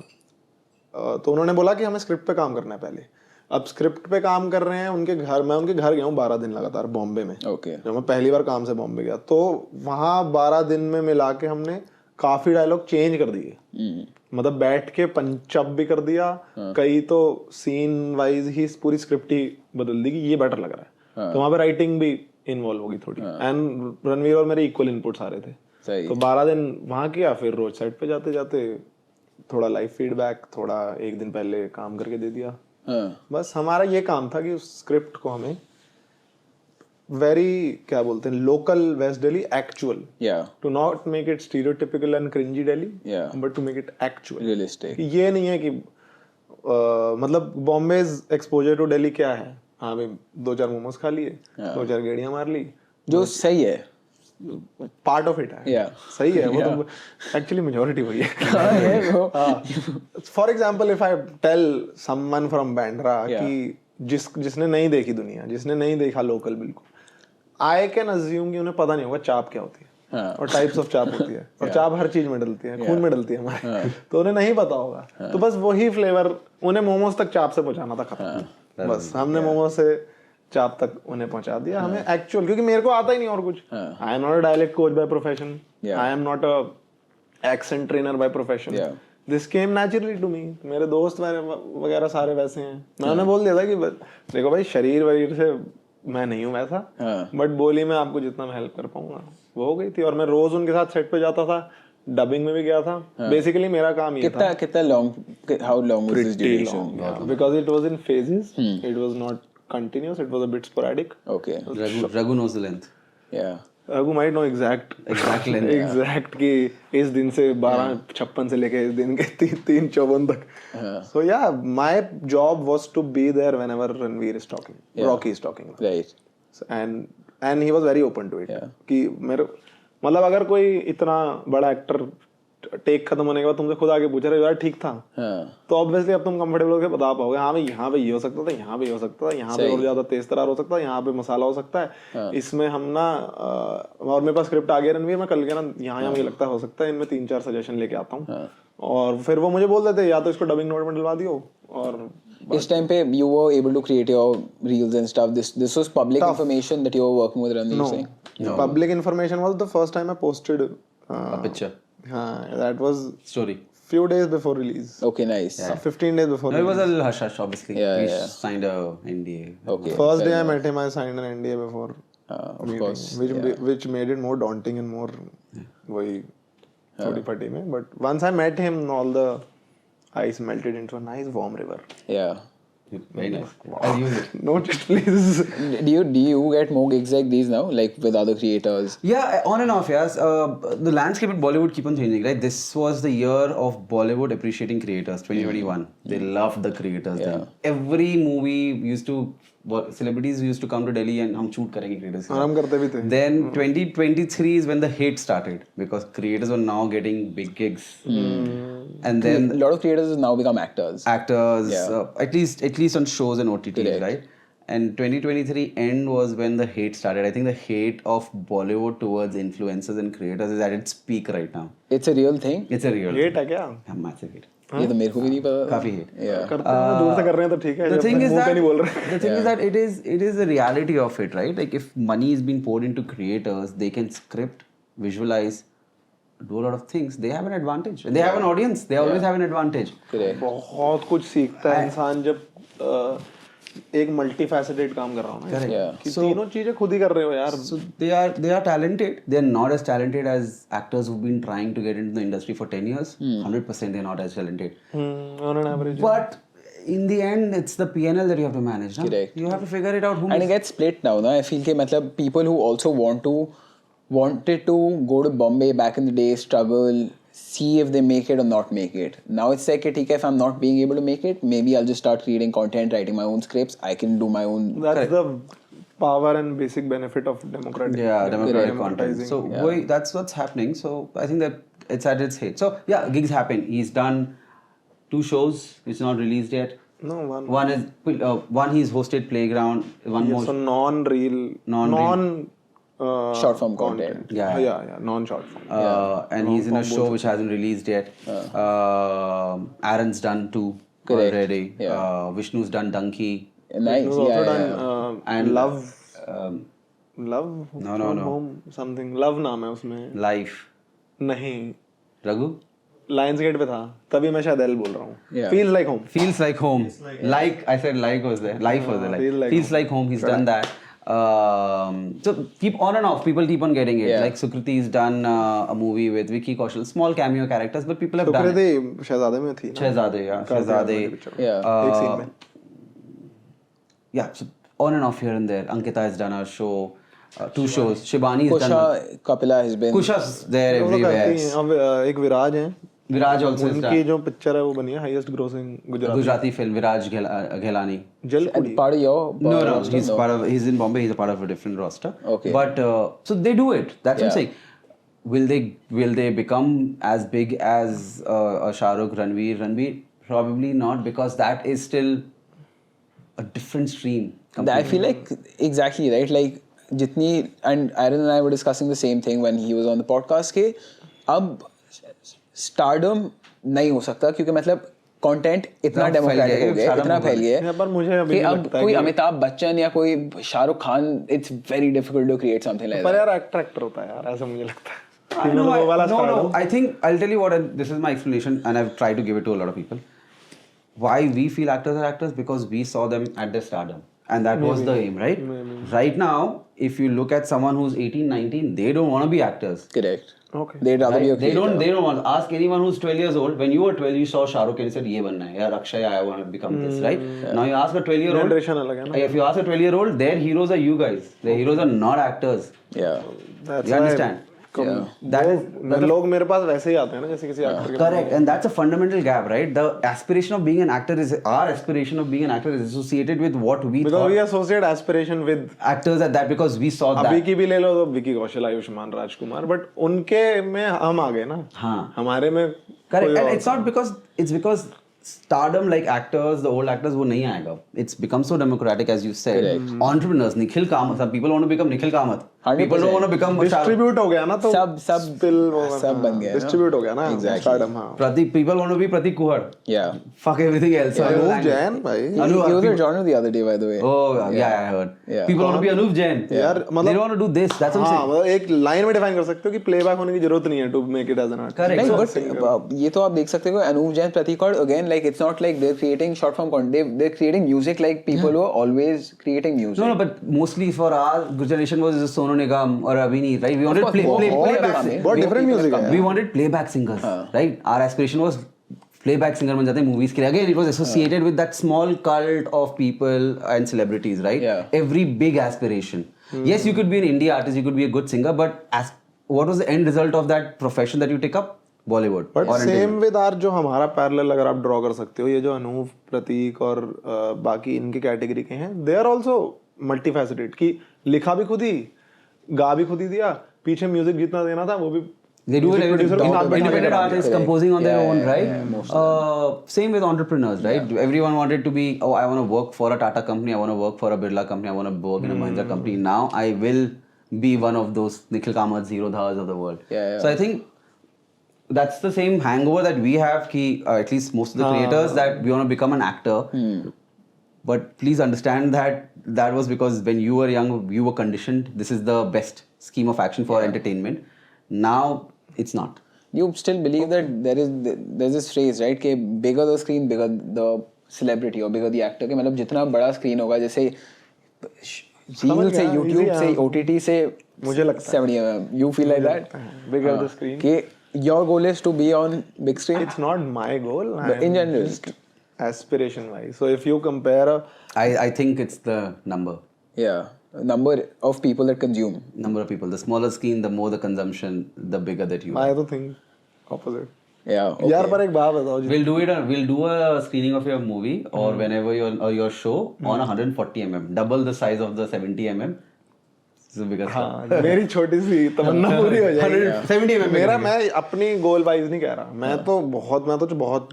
तो उन्होंने बोला कि हमें स्क्रिप्ट पे काम करना है पहले। अब स्क्रिप्ट पे काम कर रहे हैं उनके घर, मैं उनके घर गया हूँ 12 दिन लगातार बॉम्बे में। जब मैं पहली बार काम से बॉम्बे गया, तो वहाँ 12 दिन में मिला के हमने काफी डायलॉग चेंज कर दिए। मतलब बैठ के पंच अप भी कर दिया, कई तो सीन वाइज ही पूरी स्क्रिप्ट ही बदल दी कि ये बेटर लग रहा है। तो वहाँ पे राइटिंग भी इन्वॉल्व होगी थोड़ी, एंड रणवीर और मेरे इक्वल इनपुट्स आ रहे थे। तो 12 दिन वहाँ किया, फिर रोज सेट पे जाते जाते थोड़ा लाइव फीडबैक, थोड़ा एक दिन पहले काम करके दे दिया। बस हमारा ये काम था कि उस स्क्रिप्ट को हमें वेरी, क्या बोलते हैं, local west Delhi, actual, to not make it stereotypical and cringy Delhi, but to make it actual, realistic. ये नहीं है कि मतलब बॉम्बेज एक्सपोजर टू दिल्ली क्या है, हाँ भाई 2-4 मोमोज खा लिए, 2-4 गेड़ियां मार ली, जो सही है, पार्ट ऑफ इट है, सही है। वो तो एक्चुअली मेजॉरिटी वही है। For example if I tell someone from Bandra कि जिसने नहीं देखी दुनिया, जिसने नहीं देखा लोकल, बिल्कुल आई कैन अज्यूम कि उन्हें पता नहीं होगा चाप क्या होती है, और टाइप्स ऑफ चाप होती है, और चाप हर चीज में डलती है, खून में डलती है हमारे, तो उन्हें नहीं पता होगा। तो बस वही फ्लेवर उन्हें मोमोज तक चाप से पहुंचाना था, खत्म। बस हमने मोमोज से चाप तक उन्हें पहुंचा दिया। हमें एक्चुअल, क्योंकि मेरे को आता ही नहीं और कुछ। I am not a dialect coach by profession, I am not a accent trainer by profession, this came naturally to me. मेरे दोस्त वगैरह सारे वैसे हैं। मैंने बोल दिया था कि देखो भाई, शरीर वरीर से मैं नहीं हूँ वैसा, बट बोली में आपको जितना मैं हेल्प कर पाऊंगा वो हो गई थी। और मैं रोज उनके साथ सेट पे जाता था, डबिंग में भी गया था। बेसिकली मेरा काम ये था। कितना long, how long was this duration? Because it was in phases, it was not continuous, it was a bit sporadic. Okay. Raghu knows the length. Yeah. Raghu might know exact length. Exact कि इस दिन से 12:56 से लेके इस दिन के 3:54 तक. So yeah, my job was to be there whenever Ranveer is talking, Rocky is talking. Right. So, and he was very open to it. कि मेरे मतलब अगर कोई इतना बड़ा एक्टर टेक खत्म होने के बाद तुमसे खुद आके पूछ रहे हो यार ठीक था, तो ऑब्वियसली अब तुम कंफर्टेबल होकर बता पाओगे हाँ भाई यहाँ पे ये हो सकता था, यहाँ पे ये हो सकता था, यहाँ पे और ज्यादा तेज तरार हो सकता है, यहाँ पे मसाला हो सकता है, इसमें हम ना और मेरे पास स्क्रिप्ट आ गया रणवीर, मैं कल के ना यहाँ मुझे लगता है हो सकता है, इनमें 3-4 सजेशन लेके आता हूँ। और फिर वो मुझे बोल देते या तो इसको डबिंग नोट में डलवा दियो और इस time पे you were able to create your reels and stuff. This was public information that you were working with Ranveer Singh. Public information was the first time I posted A picture. that was Story. few days before release. Okay, nice. 15 days before No, it release. was a little hush hush, obviously. Yeah, We yeah. signed a NDA. Okay. First day I met him, I signed an NDA before Of meeting, course. which made it more daunting and more वही थोड़ी पटी में. But once I met him, all the ice melted into a nice warm river. Yeah. Very nice. I'll use it. Note it, please. Do you get more gigs like these now, like with other creators? Yeah, on and off, yes. The landscape in Bollywood keep on changing, right? This was the year of Bollywood appreciating creators, 2021. They loved the creators then. Every movie used to, celebrities used to come to Delhi and हम shoot करेंगे creators के और हम करते भी थे. Then 2023 is when the hate started because creators were now getting big gigs. And then A lot of creators have now become actors. actors, Yeah. at least on shows and OTTs, Correct. right? And 2023 end was when the hate started. I think the hate of Bollywood towards influencers and creators is at its peak right now. It's a real thing. It's a real Hate है क्या? yeah, massive hate. ये तो मेरे को भी नहीं पता. काफी hate. Yeah. करते हैं दूर से कर रहे हैं तो ठीक है. The जब thing तक is मुंह पे that नहीं बोल रहे. the thing is that it is the reality of it, right? Like if money is being poured into creators, they can script, visualize, do a lot of things. They have an advantage. They have an audience. They always have an advantage. Correct. बहुत कुछ सीखता है इंसान जब एक मल्टीफैसेटेड काम कर रहा हूँ ना. Correct. Yeah. कि तीनों चीजें खुद ही कर रहे हो यार. So they are talented. They are not as talented as actors who've been trying to get into the industry for 10 years. 100% they're not as talented. On an average. But in the end, it's the PNL that you have to manage. No? Correct. You have to figure it out. Who And it gets split now. I feel कि मतलब people who also wanted to go to Bombay back in the day, struggle, see if they make it or not make it. Now it's like, okay, if I'm not being able to make it, maybe I'll just start creating content, writing my own scripts. I can do my own. That's the power and basic benefit of democratic. democratic content. democratizing. So that's what's happening. So I think that it's at its height. So yeah, gigs happen. He's done 2 shows. It's not released yet. No, one. One he's hosted Playground. One more. So non-real. Short form content. Yeah. Non-short form. And he's in a show which hasn't released yet. Aaron's done 2 Correct. already. Yeah. Vishnu's done Donkey. Nice. He's also Yeah, done yeah. And Love. Love. No. Home, something. Love नाम है उसमें. Life. नहीं. Raghu? Lions Gate पे था. तभी मैं शायद L बोल रहा हूँ. Yeah. Feels like home. Feels like home. Like I said, like was there. Life was there. Like, feels like home. He's done that. So keep on and off. People keep on getting it. Yeah. Like Sukriti's done a movie with Vicky Kaushal. Small cameo characters, but people have done it. सुकृति शहजादे में थी ना. Shehzade, yeah. Shehzade. Yeah. एक scene में. Yeah. So on and off here and there. Ankita has done a show. 2 shows. Shibani has done. Kusha Kapila has been. Kusha's there वो तो करती everywhere. हैं. अब एक विराज हैं. Viraj also has उनकी done. जो पिक्चर है वो बनी है highest grossing Gujarat. Gujarati film. Viraj Ghelani. जल And part of your. No, roster? he's part of. He's in Bombay. He's a part of a different roster. Okay. But so they do it. That's what I'm Yeah. saying. Will they become as big as a Shah Rukh, Ranveer? Probably not, because that is still a different stream. I feel like exactly right. Like jitni, and Aaron and I were discussing the same thing when he was on the podcast. के अब stardom नहीं हो सकता क्योंकि मतलब content इतना फैल democratic गया हो गया, stardom इतना हो फैल गया। गया पर मुझे अभी कि नहीं अब लगता कोई कि- अमिताभ बच्चन या कोई Shahrukh Khan, it's very difficult to create something like पर दैट. यार एक्टर होता है यार, ऐसा मुझे लगता है. I know, वो वाला no. stardom. I think I'll tell you what. This is my explanation, and I've tried to give it to a lot of people. Why we feel actors are actors, because we saw them at their stardom, and that was the aim, right? Right now, if you look at someone who's 18, 19, they don't want to be actors. Correct. Okay. They'd rather be a They creator. don't want. Ask anyone who's 12 years old. When you were 12, you saw Shah Rukh and you said, "ये बनना है, यार Akshay, I want to become this," right? Now you ask a 12-year-old. Generation अलग है ना. If you ask a 12-year-old, their heroes are you guys. Their heroes are not actors. Yeah. That's You why understand? Yeah. That is लोग मेरे पास वैसे ही आते हैं ना जैसे किसी एक्टर के. correct, and that's a fundamental gap, right? The aspiration of being an actor is our aspiration of being an actor is associated with what we Because thought we associate aspiration with. actors at that, because we saw अभी that. की भी ले लो तो विकी कौशल, आयुष्मान राजकुमार, but उनके में हम आ गए ना. हाँ. हमारे में Correct, कोई and और it's not because it's because stardom like actors, the old actors, वो नहीं आएगा. It's become so democratic, as you said. Entrepreneurs, Nikhil Kamath. Some people want to become Nikhil Kamath. People don't want to become a star. Distribute हो गया ना तो सब बन गया ना। डिस्ट्रीब्यूट हो गया ना स्टारडम हाँ Pratik, people want to be Pratik Kuhar. Yeah. Fuck everything else. So Anup I'll- Jain भाई He was a genre the other day, by the way. Oh yeah, I heard. Yeah. People want to be Anup Jain. यार They मतलब don't want to do this. That's what I'm हाँ saying. मतलब एक line में define कर सकते हो कि प्लेबैक होने की जरूरत नहीं है to make it as an art Correct. नहीं बट ये तो आप देख सकते हो अनूप जैन प्रतीक और again like it's not like they creating short form content they creating music like people who are always creating music No, but mostly for our generation was just Sonu Nigam or Avini, right? We wanted playback. बहुत different music है We wanted playback singers, right? Our aspiration was playback singer बन जाते movies के लिए. Again, it was associated with that small cult of people and celebrities, right? Yeah. Every big aspiration. Yes, you could be an indie artist, you could be a good singer, but what was the end result of that profession that you take up? Bollywood. But or same entertainment. With are जो हमारा parallel अगर आप draw कर सकते हो ये जो अनूप प्रतीक और बाकी इनके कैटेगरी के हैं दे आर आल्सो मल्टीफैसेटेड कि लिखा भी खुद ही गा भी खुद ही दिया पीछे म्यूजिक जितना देना था वो भी They do it music producer के साथ बैठा के independent करा दिया। artists composing on their own, right? Same with entrepreneurs, right? Everyone wanted to be, oh, I want to work for a Tata company, I want to work for a Birla company, I want to work in a Mahindra company. Now I will be one of those Nikhil Kamath, Zero Dhas of the world. Yeah. So I think that's the same hangover that we have, ki, at least most of the creators, that we want to become an actor. But please understand that that was because when you were young, you were conditioned. This is the best scheme of action for entertainment. Now it's not. you still believe that there's this phrase right कि bigger the screen bigger the celebrity or bigger the actor कि मतलब जितना बड़ा screen होगा जैसे reel से YouTube से OTT से मुझे लगता है 70 you feel like that bigger the screen कि your goal is to be on big screen it's not my goal But in general aspiration wise so if you compare I think it's the number. yeah number of people that consume Number of people. The smaller screen, the more the consumption, the bigger that you are. I don't think opposite yeah okay. यार पर एक बात बताओ जी We'll do a screening of your movie or whenever your show on 140 mm, double the size of the 70 mm. It's a bigger screen. हाँ मेरी छोटी सी तमन्ना पूरी हो जाएगी 70 mm. मेरा मैं अपनी गोल वाइज नहीं कह रहा मैं तो बहुत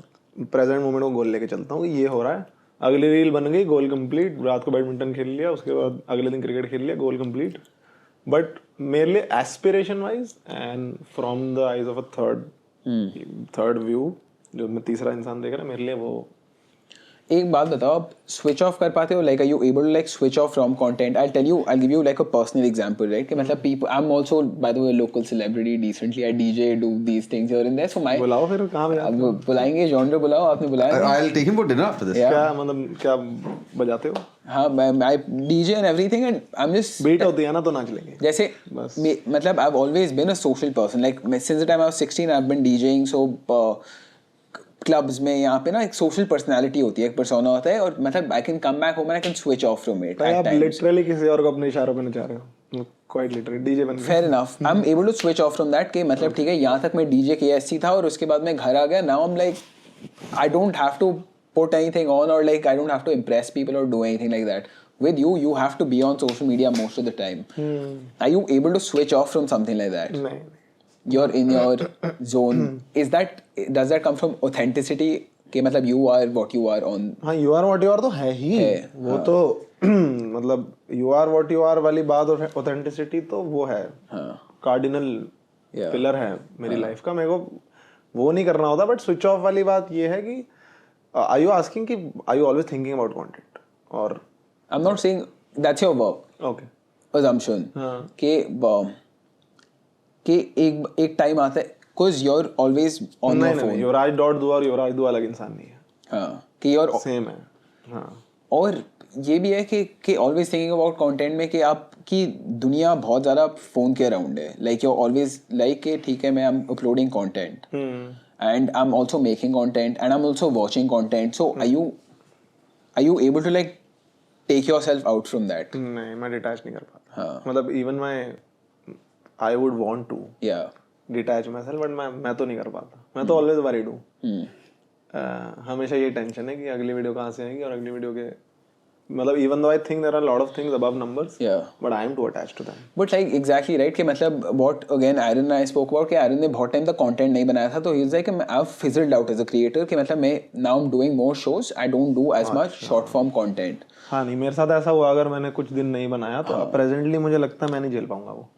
प्रेजेंट मोमेंट को गोल लेके चलता हूँ कि ये हो रहा है अगली रील बन गई गोल कंप्लीट रात को बैडमिंटन खेल लिया उसके बाद अगले दिन क्रिकेट खेल लिया गोल कंप्लीट बट मेरे लिए aspiration wise and from the eyes of a third view जो मैं तीसरा इंसान देख रहा है मेरे लिए वो एक बात बताओ आप स्विच ऑफ कर पाते हो like are you able to like switch off from content I tell you I give you like a personal example right कि मतलब people I am also by the way local celebrity decently I DJ do these things here and there so my बुलाओ फिर कहाँ पे अब बुलाएंगे genre बुलाओ आपने बुलाया I'll take him for dinner after this. क्या मतलब क्या बजाते हो हाँ मैं DJ and everything and I am just beat होती है ना तो नाच लेंगे जैसे मतलब I have always been a social person like since the time I was 16 I have been DJing so clubs में यहाँ पे ना एक सोशल पर्सनालिटी होती है एक पर्सोना होता है और मतलब I can come back home and I can switch off from it भाई आप लिटरली किसी और को अपने इशारों पे नचा रहे हो क्वाइट लिटरली डीजे बन गए fair enough I am able to switch off from that कि मतलब ठीक है यहाँ तक मैं डीजे KSC था और उसके बाद मैं घर आ गया now I am like I don't have to put anything on or like I don't have to impress people or do anything like that. With you, you have to be on social media most of the time. Are you able to switch off from something like that? नहीं You're in your zone. Does that come from authenticity? कि मतलब you are what you are on. हाँ you are what you are तो है ही वो तो मतलब you are what you are वाली बात ऑथेंटिसिटी तो वो है कार्डिनल पिलर है मेरी लाइफ का मेरे को वो नहीं करना होता बट स्विच ऑफ वाली बात ये है कि आर यू आस्किंग कि are you always thinking about content और I'm not saying that's your work. Okay Assumption. कि एक टाइम आता है cause you're always on your phone. नहीं युवराज डॉट दुआ और युवराज दुआ अलग इंसान नहीं है हाँ कि you're सेम है हाँ और ये भी है कि ऑलवेज थिंकिंग अबाउट कंटेंट में कि आपकी दुनिया बहुत ज़्यादा फ़ोन के अराउंड है लाइक यू ऑलवेज लाइक कि ठीक है मैं I am uploading content and I am also making content and I am also watching content so are you able to like take yourself out from that नहीं मैं detach नहीं कर पाता मतलब even my I would want to या detach myself but मैं तो नहीं कर पाता मैं तो ऑलवेज वरीड हूँ हमेशा ये टेंशन है कि अगली वीडियो कहाँ से आएगी और अगली वीडियो के मतलब even though I think there are a lot of things above numbers, Yeah. but I am too attached to them. But like exactly right कि मतलब what again Aaron and I spoke about कि Aaron ने बहुत time तक content नहीं बनाया था तो he's like I've fizzled out as a creator कि मतलब मैं now I'm doing more shows, I don't do as much short form content. हाँ नहीं, मेरे साथ ऐसा हुआ, अगर मैंने कुछ दिन नहीं बनाया तो प्रेजेंटली मुझे लगता है मैं नहीं झेल पाऊंगा वो,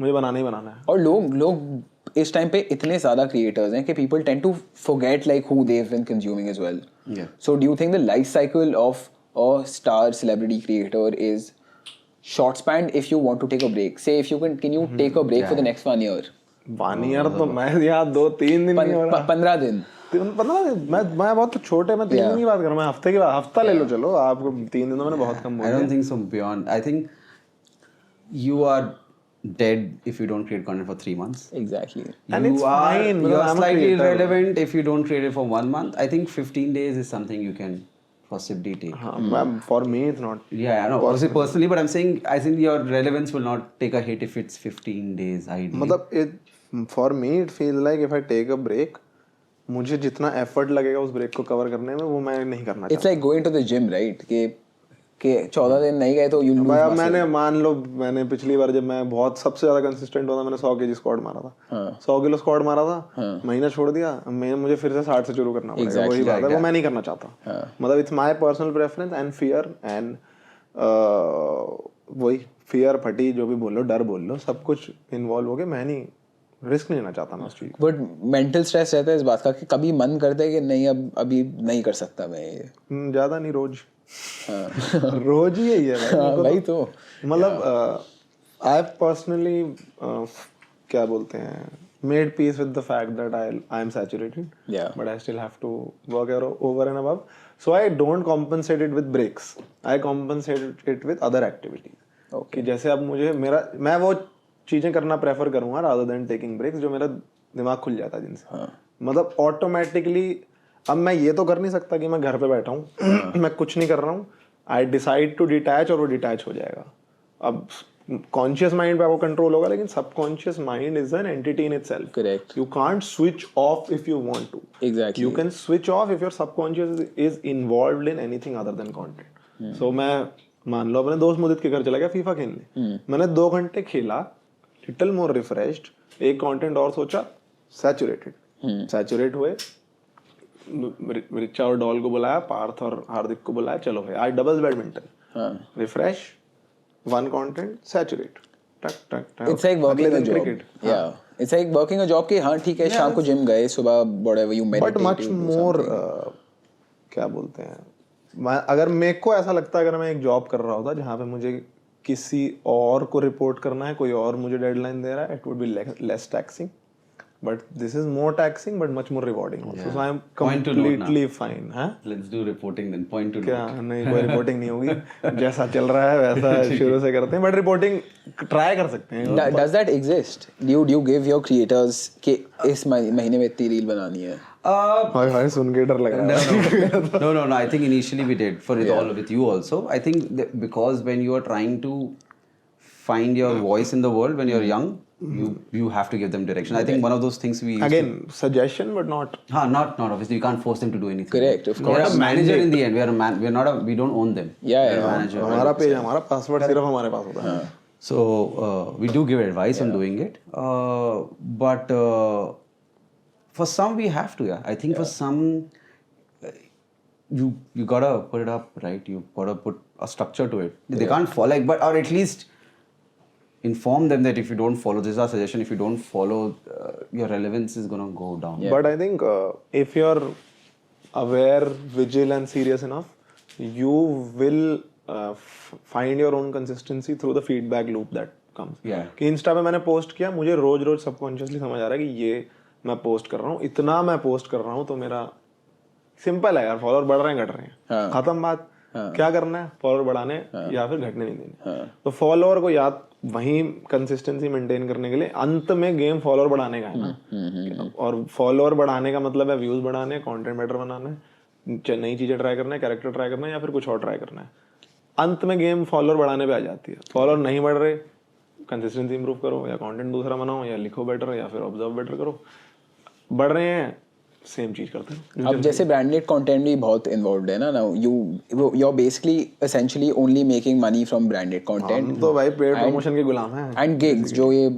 मुझे बनाना ही बनाना है. और लोग इस टाइम पे इतने ज़्यादा creators हैं कि people tend to forget like who they've been consuming as well. Yeah. So do you think the life cycle of a star celebrity creator is short spanned if you want to take a break? Say if you can you take a break for the next 1 year? 1 year तो मैं यहाँ 2-3 दिन नहीं हो रहा. 15 दिन. 15 दिन मैं बहुत छोटे, मैं 3 दिन की बात कर रहा हूँ, मैं हफ्ते की बात, हफ्ता ले लो चलो, आपको 3 दिन तो मैंने बहुत कम बोल I दिया. don't think so. Beyond, I think you are dead if you don't create content for 3 months. Exactly. And it's fine, You because are I'm a slightly creator. irrelevant if you don't create it for 1 month. I think 15 days is something you can possibly take. हाँ, for me it's not. Yeah, I know. Obviously, personally, but I'm saying I think your relevance will not take a hit if it's 15 days. Ideally. मतलब for me it feels like if I take a break, मुझे जितना effort लगेगा उस break को cover करने में वो मैं नहीं करना It's like going to the gym, right? कि 14 दिन नहीं गए तो you lose चाहता. muscle. मैंने मान लो, मैंने पिछली बार जब मैं बहुत सबसे ज्यादा कंसिस्टेंट हुआ था, मैंने 100 kg स्क्वाट मारा था. 100 किलो स्क्वाट मारा था, महीना छोड़ दिया, मुझे फिर से 60 से शुरू करना पड़ेगा. वही बात है, वो मैं नहीं करना चाहता. मतलब it's my personal preference and fear and वही फियर फटी जो भी बोल लो, डर बोल लो, सब कुछ इन्वॉल्व हो गया. मैं नहीं, रिस्क नहीं लेना चाहता मैं उस चीज. बट मेंटल स्ट्रेस रहता है इस बात का कि कभी मन करता है कि नहीं अब अभी नहीं कर सकता मैं ये. ज्यादा नहीं, रोज. रोज ही यही है भाई. भाई तो मतलब आई पर्सनली क्या बोलते हैं, made peace with the fact that I am saturated. Yeah. But I still have to work over and above. So I don't compensate it with breaks. I compensate it with other activities. Okay. कि जैसे अब मुझे मैं वो चीजें करना prefer करूंगा rather than taking breaks, जो मेरा दिमाग खुल जाता है जिनसे. मतलब ऑटोमेटिकली अब मैं ये तो कर नहीं सकता कि मैं घर पे बैठा हूँ मैं कुछ नहीं कर रहा हूँ. आई डिसाइड टू डिटैच और वो डिटैच हो जाएगा. अब कॉन्शियस माइंड पे आपको कंट्रोल होगा, लेकिन subconscious mind is an entity in itself. Correct. You can't switch off if you want to. Exactly. You can switch off if your subconscious is involved in anything other than content. So मैं मान लो अपने दोस्त मुदित के घर चला गया FIFA खेलने. मैंने 2 घंटे खेला, लिटिल मोर रिफ्रेश्ड, एक कंटेंट और सोचा, सैचुरेट हुए, रिचा और डॉल को बुलाया, पार्थ और हार्दिक को बुलाया, चलो भाई आज doubles badminton, refresh, 1 content, saturate, टक टक टक. It's like working a job. Yeah. It's like working a job कि हाँ ठीक है शाम को जिम गए, सुबह whatever you meditate. But much more क्या बोलते हैं, अगर मेरे को ऐसा लगता है अगर मैं एक जॉब कर रहा होता जहाँ पे मुझे किसी और को रिपोर्ट करना है, कोई और मुझे डेडलाइन दे रहा है, it would be less taxing. But this is more taxing but much more rewarding also. Yeah. So I am Point to note completely now. fine. हाँ? Let's do reporting then. Point to क्या note. नहीं, कोई reporting नहीं होगी. जैसा चल रहा है वैसा शुरू से करते हैं, बट रिपोर्टिंग ट्राई कर सकते हैं. Does that exist? Do you give your creators कि इस महीने में इतनी रील बनानी है? हाय हाय सुन के डर लग रहा है. No. I think initially we did for it all with you also. I think that because when you are trying to find your voice in the world when you're young, you have to give them direction. I think one of those things we used Again, suggestion but not. not obviously you can't force them to do anything. Correct, of We're course. a manager in the end. We're not we don't own them. Yeah, We're a yeah. manager. हमारा page, हमारा password सिर्फ हमारे पास होता है. So we do give advice on doing it, but for some we have to. Yeah, I think for some you gotta put it up right. You gotta put a structure to it. They can't follow, like, but or at least inform them that if you don't follow, this is our suggestion. If you don't follow, your relevance is gonna go down. Yeah. But I think if you're aware, vigilant and serious enough, you will find your own consistency through the feedback loop that comes. Yeah. कि Insta पे मैंने post किया, मुझे रोज रोज subconsciously समझ आ रहा है कि ये मैं पोस्ट कर रहा हूँ, इतना मैं पोस्ट कर रहा हूँ तो मेरा सिंपल है यार, फॉलोअर बढ़ रहे हैं घट रहे हैं, खत्म बात. क्या करना है, फॉलोअर बढ़ाने या फिर घटने नहीं देने. तो फॉलोअर को याद वहीं कंसिस्टेंसी मेंटेन करने के लिए अंत में गेम फॉलोअर बढ़ाने का है ना. और फॉलोअर बढ़ाने का मतलब है व्यूज बढ़ाने, कंटेंट बेटर बनाना है, नई चीजें ट्राई करना है, कैरेक्टर ट्राई करना है या फिर कुछ और ट्राई करना है. अंत में गेम फॉलोअर बढ़ाने पे आ जाती है. फॉलोअर नहीं बढ़ रहे, कंसिस्टेंसी इंप्रूव करो या कंटेंट दूसरा बनाओ या लिखो बेटर या फिर ऑब्जर्व बेटर करो. बढ़ रहे हैं, सेम चीज करते हैं। अब जैसे ब्रांडेड कंटेंट भी बहुत इन्वॉल्वड है ना, now you are basically essentially only making money from branded content. हम तो भाई पेड प्रमोशन के गुलाम हैं। एंड गिग्स जो ये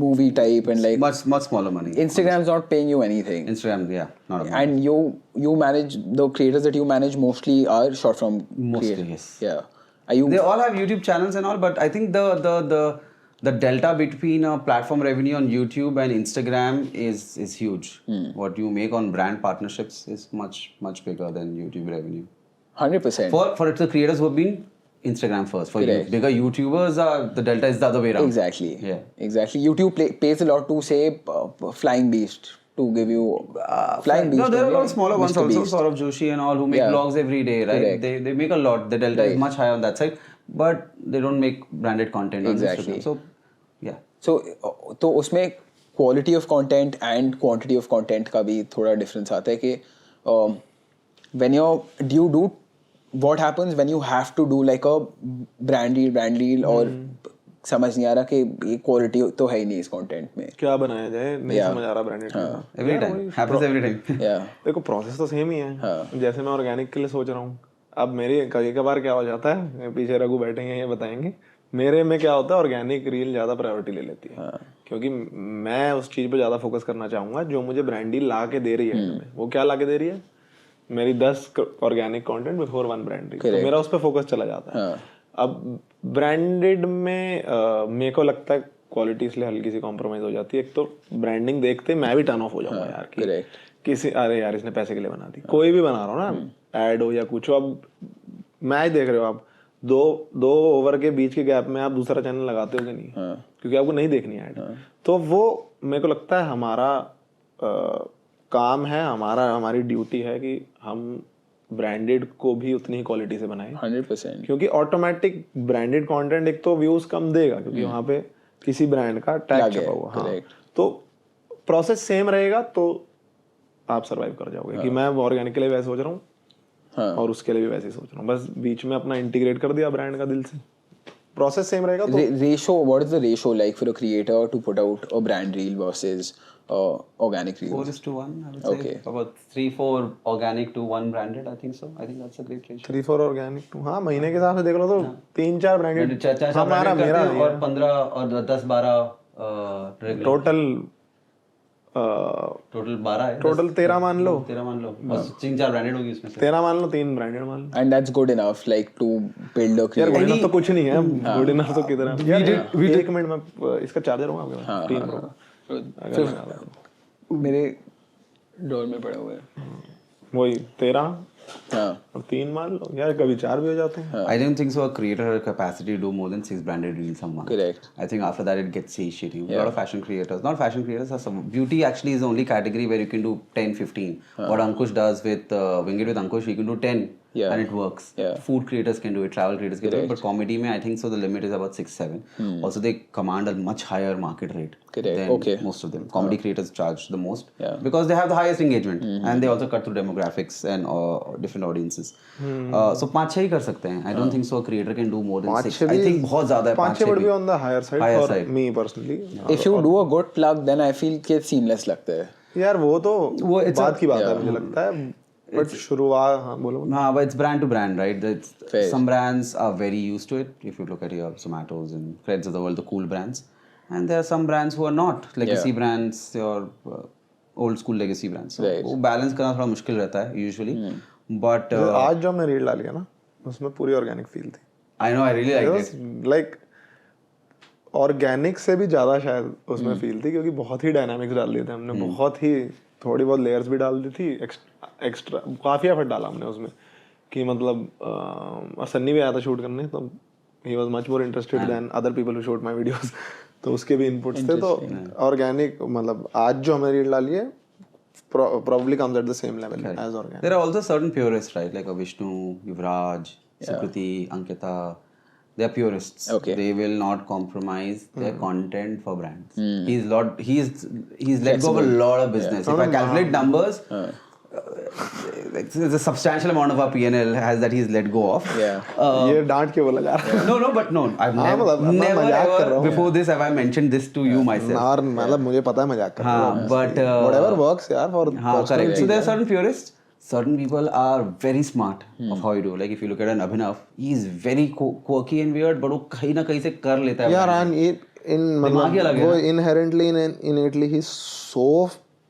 movie type and like much smaller money. Instagram's not paying you anything. Instagram, yeah, not a And you manage the creators that you manage mostly are short form. Mostly, yes. Yeah. Are you? They all have YouTube channels and all, but I think the delta between platform revenue on YouTube and Instagram is huge. What you make on brand partnerships is much bigger than YouTube revenue. 100%. For the creators who have been Instagram first. For Correct. bigger YouTubers, the delta is the other way around. Exactly. Yeah. Exactly. YouTube pays a lot to say Flying Beast to give you Flying Beast. No, there are a lot of only, smaller ones Mr. also. Beast. Saurav Joshi and all who make Yeah. vlogs every day, right? Correct. They make a lot. The delta Right. is much higher on that side, but they don't make branded content on Exactly. Instagram. So, yeah. तो उसमें quality of content and quantity of content का भी थोड़ा difference आता है कि when you do what happens when you have to do like a brand deal और समझ नहीं आ रहा कि ये क्वालिटी तो है ही नहीं इस कंटेंट में। क्या बनाया जाए, नहीं Yeah. समझ आ रहा ब्रांडेड का। Every time. Happens every time. Yeah. देखो प्रोसेस तो सेम ही है। जैसे मैं ऑर्गेनिक के लिए सोच रहा हूँ, अब मेरी कभी कभार क्या हो जाता है, पीछे रघु बैठेंगे ये बताएंगे, मेरे में क्या होता है ऑर्गेनिक रील ज़्यादा प्रायोरिटी ले लेती है। क्योंकि मैं उस चीज़ पे ज़्यादा फोकस करना चाहूँगा जो मुझे ब्रांड डील ला के दे रही है हमें। वो क्या ला के दे रही है, मेरी 10 organic content before 1 brand deal, तो मेरा उस पर फोकस चला जाता है। अब ब्रांडेड में मेरे को लगता है क्वालिटी इसलिए हल्की सी कॉम्प्रोमाइज हो जाती है। एक तो ब्रांडिंग देखते मैं भी टर्न ऑफ हो जाऊंगा यार कि किसी, अरे यार इसने पैसे के लिए बना दी। कोई भी बना रहा हो ना, ऐड हो या कुछ हो, अब मैच देख रहे हो आप, दो ओवर के बीच के गैप में आप दूसरा चैनल लगाते हो कि नहीं, क्योंकि आपको नहीं देखनी ऐड। तो वो मेरे को लगता है हमारा काम है, हमारी ड्यूटी है कि हम ब्रांडेड को भी उतनी ही क्वालिटी से बनाएं। 100%। क्योंकि ऑटोमेटिक ब्रांडेड कंटेंट एक तो व्यूज कम देगा क्योंकि वहाँ पे किसी ब्रांड का टैग छपा हुआ। हाँ, तो प्रोसेस सेम रहेगा तो आप सरवाइव कर जाओगे। कि मैं ऑर्गेनिक के लिए वैसे सोच रहा हूँ और उसके लिए भी वैसे ही सोच रहा हूँ, बस बीच में अपना इंटीग्रेट कर दिया ब्रांड का दिल से, प्रोसेस सेम रहेगा। तो ratio, what is the ratio like for a creator to put out a brand reel versus organic reels? 4:1, I would Okay. say. About 3-4 organic to 1 branded, I think so. I think that's a great ratio. 3-4 organic to, हाँ महीने के हिसाब से देख लो तो 3-4 branded चाचा हमारा मेरा और 15 और 10-12 टोटल टोटल 12 है। टोटल 13 मान लो, 13 मान लो, बस 3-4 ब्रांडेड होगी इसमें से। 13 मान लो, 3 ब्रांडेड मान लो। And that's good enough like to build a यार creator. गुड इनफ तो कुछ नहीं है, गुड इनफ तो किधर है यार। एक मिनट में इसका चार्जर होगा आपके पास? 3 प्रो मेरे डोर में पड़ा हुआ है। वही 13 हाँ। और 3 मान लो यार, कभी 4 भी हो जाते हैं। I don't think so. A creator has capacity to do more than 6 branded reels a month. Correct. I think after that it gets satiating. A lot of fashion creators, not fashion creators, some beauty actually is the only category where you can do 10-15. What Ankush does with Wing It with Ankush, he can do 10 and it works. Food creators can do it, travel creators can do it, but comedy mein I think so the limit is about 6-7. Also they command a much higher market rate than most of them. Comedy creators charge the most because they have the highest engagement and they also cut through demographics and different audiences. So 5-6 ही कर सकते हैं. I don't think so a creator can do more than 6. I think बहुत ज़्यादा है 5-6 would be on the higher side for me personally. If you do a good plug then I feel कि seamless लगता है यार। वो तो बात की बात है मुझे लगता है, बट शुरुआत, हाँ बोलो। हाँ, but it's brand to brand, right? Some brands are very used to it. If you look at your Zomatos and Creds of the world, the cool brands, and there are some brands who are not legacy brands or old school legacy brands. So वो balance करना थोड़ा मुश्किल रहता है usually. But आज जो हमने reel डाली है ना, उसमें पूरी ऑर्गेनिक फील थी। I know, I really liked it. Like organic से भी ज्यादा शायद उसमें फील थी, क्योंकि बहुत ही डायनामिक्स डाल दिए थे हमने, बहुत ही थोड़ी बहुत लेयर्स भी डाल दी थी, एक्स्ट्रा काफी एफर्ट डाला हमने उसमें कि मतलब और सन्नी भी आया था शूट करने, तो he was much more interested than other people who shoot my videos, तो उसके भी इनपुट्स थे। तो ऑर्गेनिक मतलब आज जो हमने रील डाली है probably comes at the same level as organic. There are also certain purists, right? Like Vishnu, Yuvraj, Sukriti, Ankita. They are purists. Okay. They will not compromise their content for brands. He's let go of a lot of business. If I calculate numbers, like, there's a substantial amount of our P&L has that he's let go of. Yeah. ये डांट के बोला जा रहा है No, but no, I've हाँ, मतलब मैं never मजाक कर रहा ever हूँ। before this have I mentioned this to you myself. और मतलब मुझे पता है मजाक कर रहा हाँ, हूँ but whatever works यार for हाँ, personal correct. So things, there are यार। certain purists. Certain people are very smart of how you do. Like if you look at an Abhinav, he's very quirky and weird, but वो कहीं ना कहीं से कर लेता है. यार and in दिमाग ही अलग मतलब है वो ना। inherently innately he's so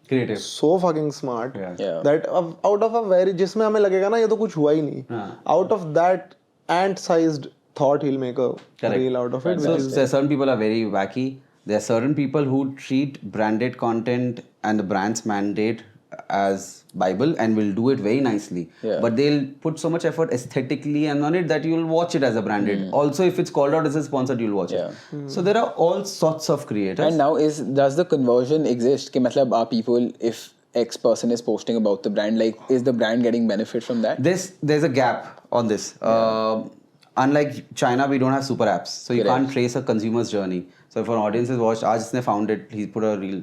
Creative. so fucking smart Yeah. that out of a very जिसमें हमें लगेगा ना ये तो कुछ हुआ ही नहीं हाँ. out of that ant-sized thought he'll make a Correct. reel out of it So which is there are certain people are very wacky. There are certain people who treat branded content and the brand's mandate as Bible and will do it very nicely. Yeah. But they'll put so much effort aesthetically and on it that you'll watch it as a branded. Also, if it's called out as a sponsored, you'll watch it. So there are all sorts of creators. And now does the conversion exist? कि मतलब are people, if X person is posting about the brand, like is the brand getting benefit from that? There's a gap on this. Unlike China, we don't have super apps, so you Correct. can't trace a consumer's journey. So if an audience has watched, Aj ne found it, he put a reel,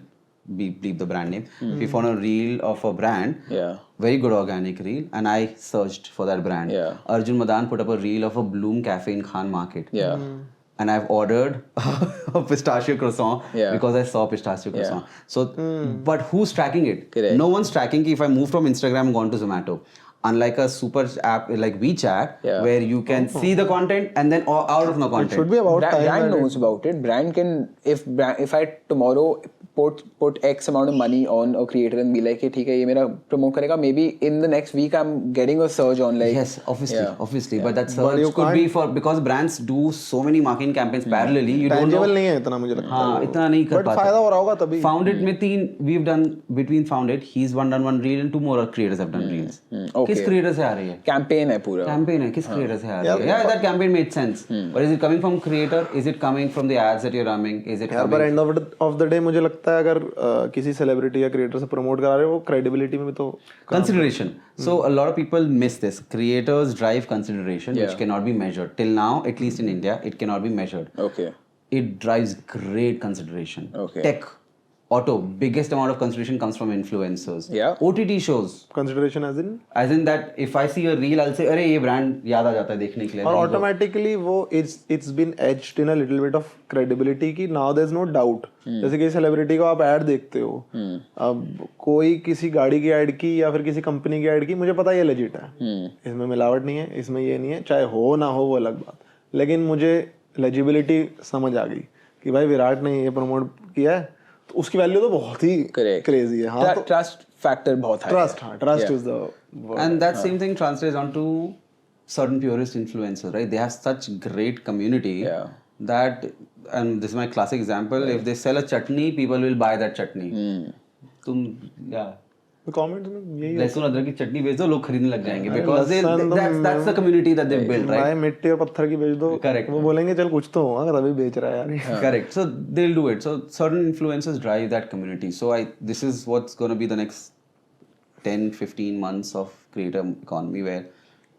bleep the brand name. If you found a reel of a brand, Yeah. very good organic reel, and I searched for that brand. Yeah. Arjun Madan put up a reel of a Bloom Cafe in Khan Market. Yeah. And I've ordered a pistachio croissant Yeah. because I saw pistachio croissant. So, but who's tracking it? Correct. No one's tracking if I moved from Instagram and gone to Zomato. Unlike a super app like WeChat, Yeah. where you can see the content and then out of no content. it should be about time Brand that knows about it. Brand can, if I tomorrow put X amount of money on a creator and be like, hey, ठीक है ये मेरा promote करेगा, maybe in the next week I'm getting a surge on like. Yes, obviously, Yeah. obviously. But that But you surge could be can't- for because brands do so many marketing campaigns parallelly. You don't know. tangible नहीं है इतना मुझे लगता हाँ, है इतना नहीं कर but पाता. फायदा हो रहा होगा तभी Found it में तीन we've done between Found it. He's done one reel and two more creators have done reels. Okay. किस creator से आ रही है? Campaign है पूरा. Campaign है किस creator से आ रही है? Yeah, that campaign made sense. But is it coming from creator? Is it coming from the ads that you're running? Is it यार coming? पर एंड ऑफ द डे मुझे लगता है अगर किसी सेलिब्रिटी या क्रिएटर से प्रमोट करा रहे हो वो क्रेडिबिलिटी में भी तो Consideration. So a lot of people miss this. Creators drive consideration, which Yeah. cannot be measured. Till now, at least in India, it cannot be measured. Okay. It drives great consideration. Okay. Tech, auto, biggest amount of consideration comes from influencers. Yeah. OTT shows. Consideration as in that if I see a reel, I'll say, अरे ये brand याद आ जाता है देखने के लिए. और automatically वो it's been aged in a little bit of credibility की now there is no doubt जैसे कि सेलिब्रिटी को आप ऐड देखते हो अब कोई किसी गाड़ी की ऐड की या फिर किसी कंपनी की ऐड की मुझे पता ये लेजिट है इसमें मिलावट नहीं है इसमें ये नहीं है चाहे हो ना हो वो अलग बात लेकिन मुझे लेजिबिलिटी समझ आ गई कि भाई विराट ने ये प्रमोट किया है तो उसकी वैल्यू तो बहुत ही Correct. क्रेजी है हाँ तो Trust factor बहुत high. ट्रस्ट हाँ trust Yeah. Is the And that same thing translates onto certain purist influencers, right? They have such great community Yeah. that, and this is my classic example, if they sell a chutney, people will buy that chutney. तुम yeah. Comments में यही लहसुन अदरक की चटनी बेच दो लोग खरीदने लग जाएंगे अरे because लहसुन तो that's the community that they've built, भाई right? मिट्टी और पत्थर की बेच दो Correct. वो बोलेंगे चल कुछ तो होगा तभी बेच रहा है यार ये। Correct. So they'll do it. So certain influencers drive that community. So this is what's going to be the next 10-15 months of creator economy where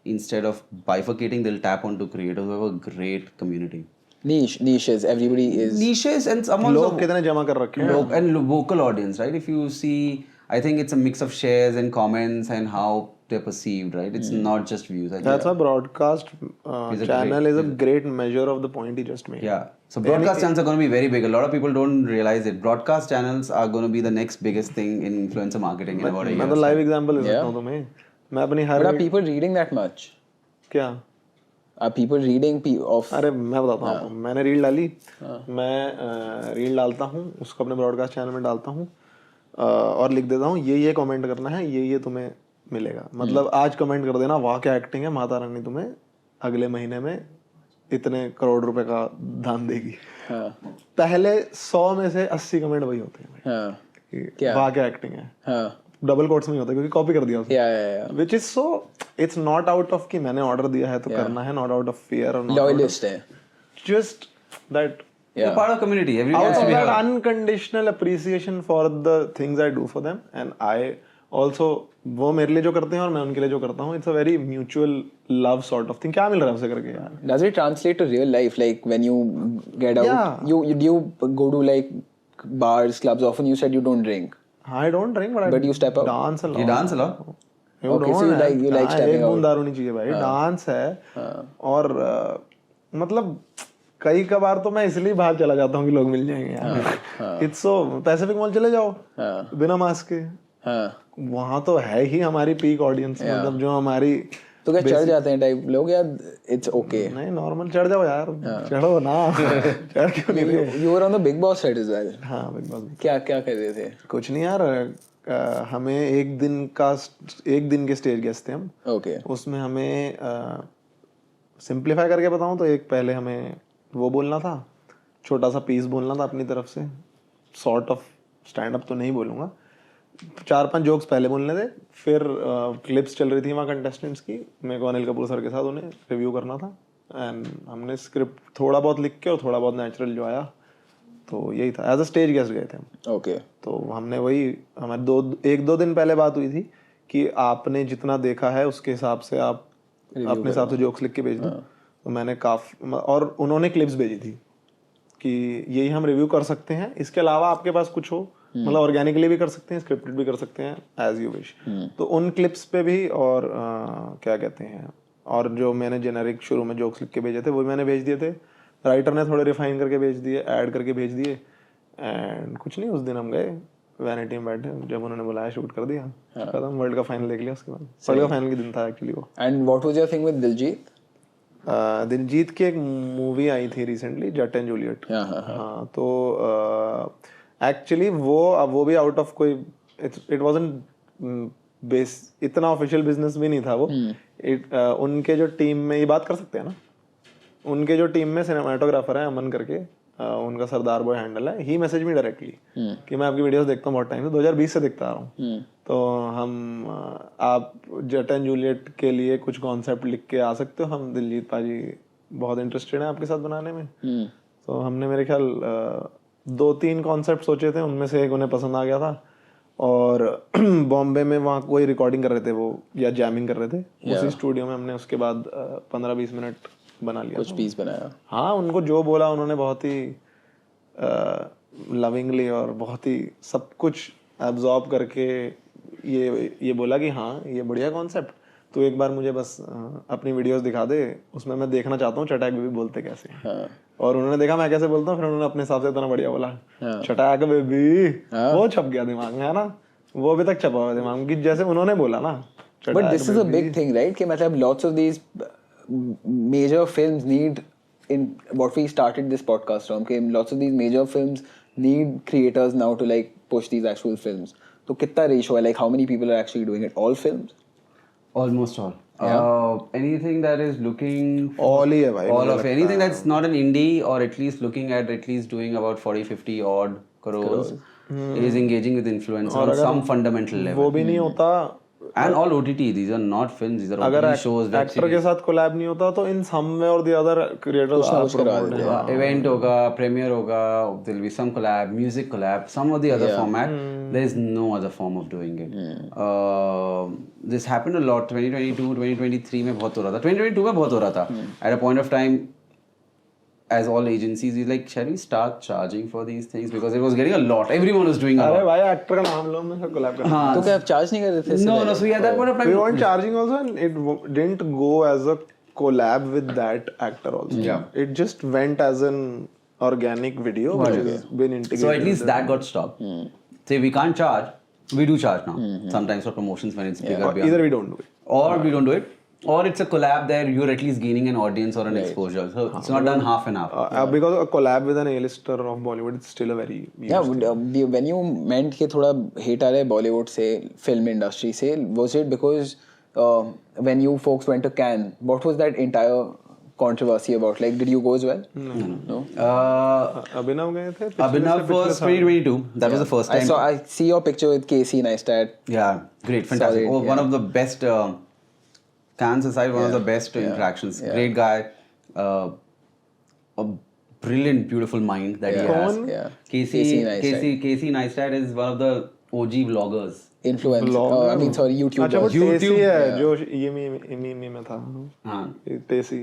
instead of bifurcating, they'll tap onto creators who have a great community. Niches. Everybody is. Niches and some लोग also कितने जमा कर रखे हैं and vocal audience, right? If you see, I think it's a mix of shares and comments and how they're perceived, right? It's not just views. I think. That's a broadcast Is a channel is a great measure of the point he just made. Yeah. So broadcast channels are going to be very big. A lot of people don't realize it. Broadcast channels are going to be the next biggest thing in influencer marketing in about a मैं year. तो live example दे Yeah. सकता हूँ तुम्हें मैं अपनी हर But are people reading that much? क्या Are people reading of? अरे मैं बताता हूँ आपको मैंने रील डाली मैं रील डालता हूँ उसको अपने ब्रॉडकास्ट चैनल में डालता हूँ और लिख देता हूँ ये कमेंट करना है ये तुम्हें मिलेगा मतलब आज कमेंट कर देना वाह क्या एक्टिंग है माता रानी तुम्हें अगले महीने में इतने करोड़ रुपए का दान देगी हाँ. पहले 100 में से 80 कमेंट वही होते हैं हाँ. कि क्या? वाह क्या एक्टिंग है हाँ. डबल कोट्स में ही होता है क्योंकि कॉपी कर दिया उसने Yeah. Which is so it's not out of कि मैंने ऑर्डर दिया है तो करना है नॉट आउट ऑफ फियर और Loyalist है. Just that They're part of community. Everybody out has to of be that heard. unconditional appreciation for the things I do for them and I also वो मेरे लिए जो करते हैं और मैं उनके लिए जो करता हूँ it's a very mutual love sort of thing क्या मिल रहा है उसे करके यार Does it translate to real life? Like when you get out, Yeah. you do you go to like bars, clubs? Often you said you don't drink. I don't drink but But you step out. dance a lot You dance a lot? You Okay, so don't you like have- हाँ, stepping एक out. बूंद दारू नहीं चाहिए भाई, dance है और मतलब कई कबार तो मैं इसलिए बाहर चला जाता हूँ कि लोग मिल जाएंगे यार. इट्स सो पैसिफिक मॉल चले जाओ बिना मास्क के, हाँ, वहां तो है ही हमारी पीक ऑडियंस, मतलब जो हमारी तो क्या चढ़ जाते हैं टाइप लोग या इट्स ओके? नहीं नॉर्मल चढ़ जाओ यार, चढ़ो ना. चढ़ क्यों नहीं रहे? You were on the Big Boss set as well. हाँ बिग बॉस. क्या क्या कर रहे थे? कुछ नहीं यार, हमें एक दिन के स्टेज गेस्ट थे हम. Okay. उसमें हमें सिंप्लीफाई करके बताऊं तो एक पहले हमें वो बोलना था, छोटा सा पीस बोलना था अपनी तरफ से, सॉर्ट ऑफ स्टैंड अप तो नहीं बोलूँगा, 4-5 जोक्स पहले बोलने थे. फिर क्लिप्स चल रही थी वहाँ कंटेस्टेंट्स की, मेरे को अनिल कपूर सर के साथ उन्हें रिव्यू करना था. एंड हमने स्क्रिप्ट थोड़ा बहुत लिख के और थोड़ा बहुत नेचुरल जो आया, तो यही था. एज अ स्टेज गेस्ट गए थे हम. Okay. तो हमने वही, हमारे 1-2 दिन पहले बात हुई थी कि आपने जितना देखा है उसके हिसाब से आप अपने हिसाब से जोक्स लिख के भेज दो. तो मैंने काफ़ी, और उन्होंने क्लिप्स भेजी थी कि यही हम रिव्यू कर सकते हैं, इसके अलावा आपके पास कुछ हो, मतलब ऑर्गेनिकली भी कर सकते हैं, स्क्रिप्टेड भी कर सकते हैं, एज यू विश. तो उन क्लिप्स पे भी, और क्या कहते हैं, और जो मैंने जेनेरिक शुरू में जोक्स लिख के भेजे थे वो मैंने भेज दिए थे. राइटर ने थोड़े रिफाइन करके भेज दिए, ऐड करके भेज दिए. एंड कुछ नहीं, उस दिन हम गए वैनिटी में बैठे, जब उन्होंने बुलाया शूट कर दिया, खत्म. वर्ल्ड का फाइनल देख लिया उसके बाद. वर्ल्ड का फाइनल के दिन था एक्चुअली वो. And what was your thing with Diljit? Diljit की एक मूवी आई थी रिसेंटली, जट एंड जूलियट. हाँ, तो एक्चुअली वो भी आउट ऑफ कोई, इट वाजंट बेस, इतना ऑफिशियल बिजनेस भी नहीं था वो. उनके जो टीम में, ये बात कर सकते हैं ना, उनके जो टीम में सिनेमाटोग्राफर है अमन करके, उनका सरदार बॉय हैंडल है, ही मैसेज मी डायरेक्टली कि मैं आपकी वीडियोस देखता हूँ बहुत टाइम से, 2020 से देखता आ रहा हूँ. तो आप जट एंड जूलियट के लिए कुछ कॉन्सेप्ट लिख के आ सकते हो, हम दिलजीत पाजी बहुत इंटरेस्टेड हैं आपके साथ बनाने में. तो हमने मेरे ख्याल 2-3 कॉन्सेप्ट सोचे थे, उनमें से एक उन्हें पसंद आ गया था. और बॉम्बे में वहाँ कोई रिकॉर्डिंग कर रहे थे वो, या जैमिंग कर रहे थे उसी स्टूडियो में. हमने उसके बाद 15-20 मिनट बना लिया, कुछ पीस बनाया. हाँ, उनको जो बोला उन्होंने बहुत ही लविंगली और बहुत ही सब कुछ एब्जॉर्ब करके ये बोला कि हाँ ये बढ़िया कॉन्सेप्ट, तो एक बार मुझे बस अपनी वीडियोस दिखा दे, उसमें मैं देखना चाहता हूँ चटैक बेबी बोलते कैसे हैं. हाँ. और उन्होंने देखा मैं कैसे बोलता हूँ, फिर उन्होंने अपने हिसाब से इतना बढ़िया बोला चटैक बेबी. वो छप गया दिमाग में, है ना, वो अभी तक छपा हुआ है दिमाग में कि जैसे उन्होंने बोला ना. But this is a big thing, right? कि मतलब lots of these major films need, in what we started this podcast from, कि lots of these major films need creators now to like push these actual films. तो कितना ratio है, like how many people are actually doing it? All films? Almost all. Anything that is looking All ही है भाई, all of anything that's not an indie, or at least looking at least doing about 40-50 odd crores is engaging with influencers on some fundamental level. वो भी नहीं होता, And all OTT, these are not films, these are अगर OTT shows, web actor के साथ collab नहीं होता तो इन सम वे और the other creators are promoted. event होगा, premiere होगा, there will be some collab, music collab, some of the other format. There is no other form of doing it. This happened a lot. 2022, 2023 में बहुत हो रहा था. 2022 में बहुत हो रहा था. At a point of time, as all agencies, we like, shall we start charging for these things, because it was getting a lot. Everyone was doing a lot. अरे भाई एक्टर का नाम लो, मैं कोलैब करना. तो क्या आप चार्ज नहीं कर रहे थे? No, so at that point of time, We weren't charging also, and it didn't go as a collab with that actor also. Yeah. It just went as an organic video which has been integrated. so at least that got stopped. Say we can't charge, we do charge now. Sometimes for promotions when it's bigger. Either we don't do it. Or we don't do it. Or it's a collab there, you're at least gaining an audience or an exposure. So it's not done half and half. Because a collab with an A-lister of Bollywood is still a very Yeah, when you meant कि थोड़ा hate आ रहा है Bollywood से, film industry से, was it because when you folks went to Cannes, what was that entire controversy about? Like, did you go as well? No. अभिनव गए थे. Abhinav was 2022. That was the first time. I see your picture with Casey Neistat. Yeah, great, fantastic. Solid, One of the best, Cannes aside, one of the best interactions. Great guy, a brilliant, beautiful mind that he has. Yeah. Casey Neistat. Neistat is one of the OG vloggers influencer. I mean, sorry, YouTuber. अच्छा वो YouTube, Tessy है yeah. जो ये में था हाँ Tessy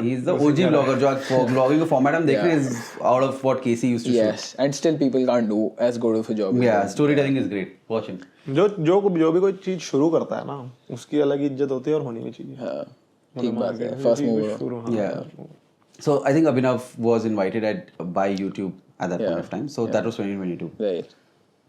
he is the OG blogger जो for vlogging का format हम देख रहे हैं is out of what Casey used to shoot. Yes, and still people can't do as good of a job. as Yeah, him. storytelling is great. Watch him. जो भी कोई चीज शुरू करता है ना उसकी अलग इज्जत होती है और होनी भी चाहिए हाँ, ठीक बात है. First mover. शुरू हाँ Yeah. So I think Abhinav was invited by YouTube at that point of time. So that was 2022. Right.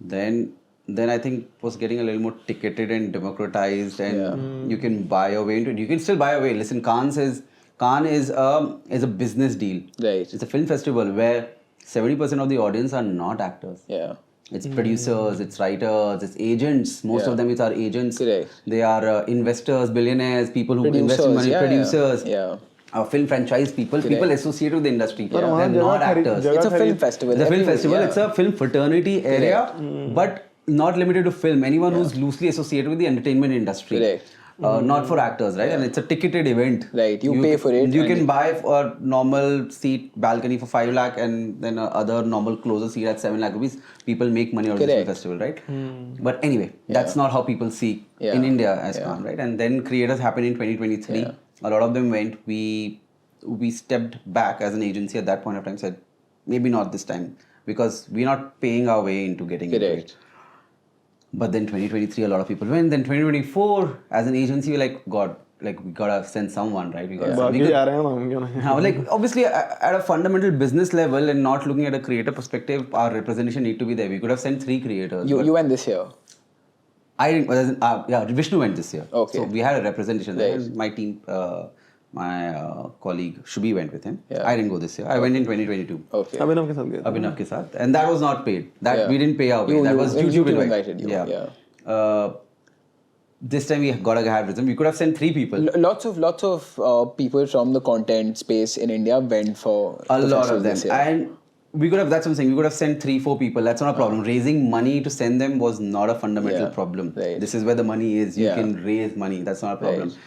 Then I think was getting a little more ticketed and democratized, and you can buy your way into it. You can still buy your way. Listen, Cannes is a business deal. Right. It's a film festival where 70% of the audience are not actors. Yeah. It's producers, it's writers, it's agents. Most of them it's our agents. Correct. They are investors, billionaires, people who invest in Producers, money, yeah, producers. yeah. Film franchise people, people associated with the industry. पर वहाँ They're not जगह actors. जगह It's a film festival. It's a film everywhere, festival. yeah. It's a film fraternity area, but not limited to film. Anyone who's loosely associated with the entertainment industry. Correct. Not for actors, right? And it's a ticketed event. Right, you pay for it You and can buy a normal seat balcony for 5 lakh and then other normal closer seat at 7 lakh rupees. People make money out of this film Correct. festival, right? But anyway, that's not how people see Yeah. in India as Cannes, right? And then creators happened in 2023. A lot of them went. We stepped back as an agency at that point of time, said maybe not this time because we're not paying our way into getting into Correct. it. But then 2023, a lot of people went. Then 2024, as an agency, we're like, God, like we gotta send someone, right? We gotta बाकी आ रहे हैं हम क्यों नहीं Now, like obviously at a fundamental business level and not looking at a creator perspective, our representation need to be there. We could have sent 3 creators. but You went this year. I didn't. Yeah, Vishnu went this year. Okay. So we had a representation there. Right. My team, my colleague Shubhi went with him. Yeah. I didn't go this year. I went in 2022. Okay. अभिनव के साथ गए थे Abhinav ke saath, and that was not paid. That Yeah. we didn't pay our way. You- That you- was when YouTube YouTube invited. invited you, This time we got a have rhythm. We could have sent 3 people. Lots of people from the content space in India went for A the lot festival of them. this year. And we could have, that's what I'm saying, we could have sent 3-4 people. That's not a problem. Raising money to send them was not a fundamental Yeah. problem. Right. This is where the money is. You Yeah. can raise money. That's not a problem. Right.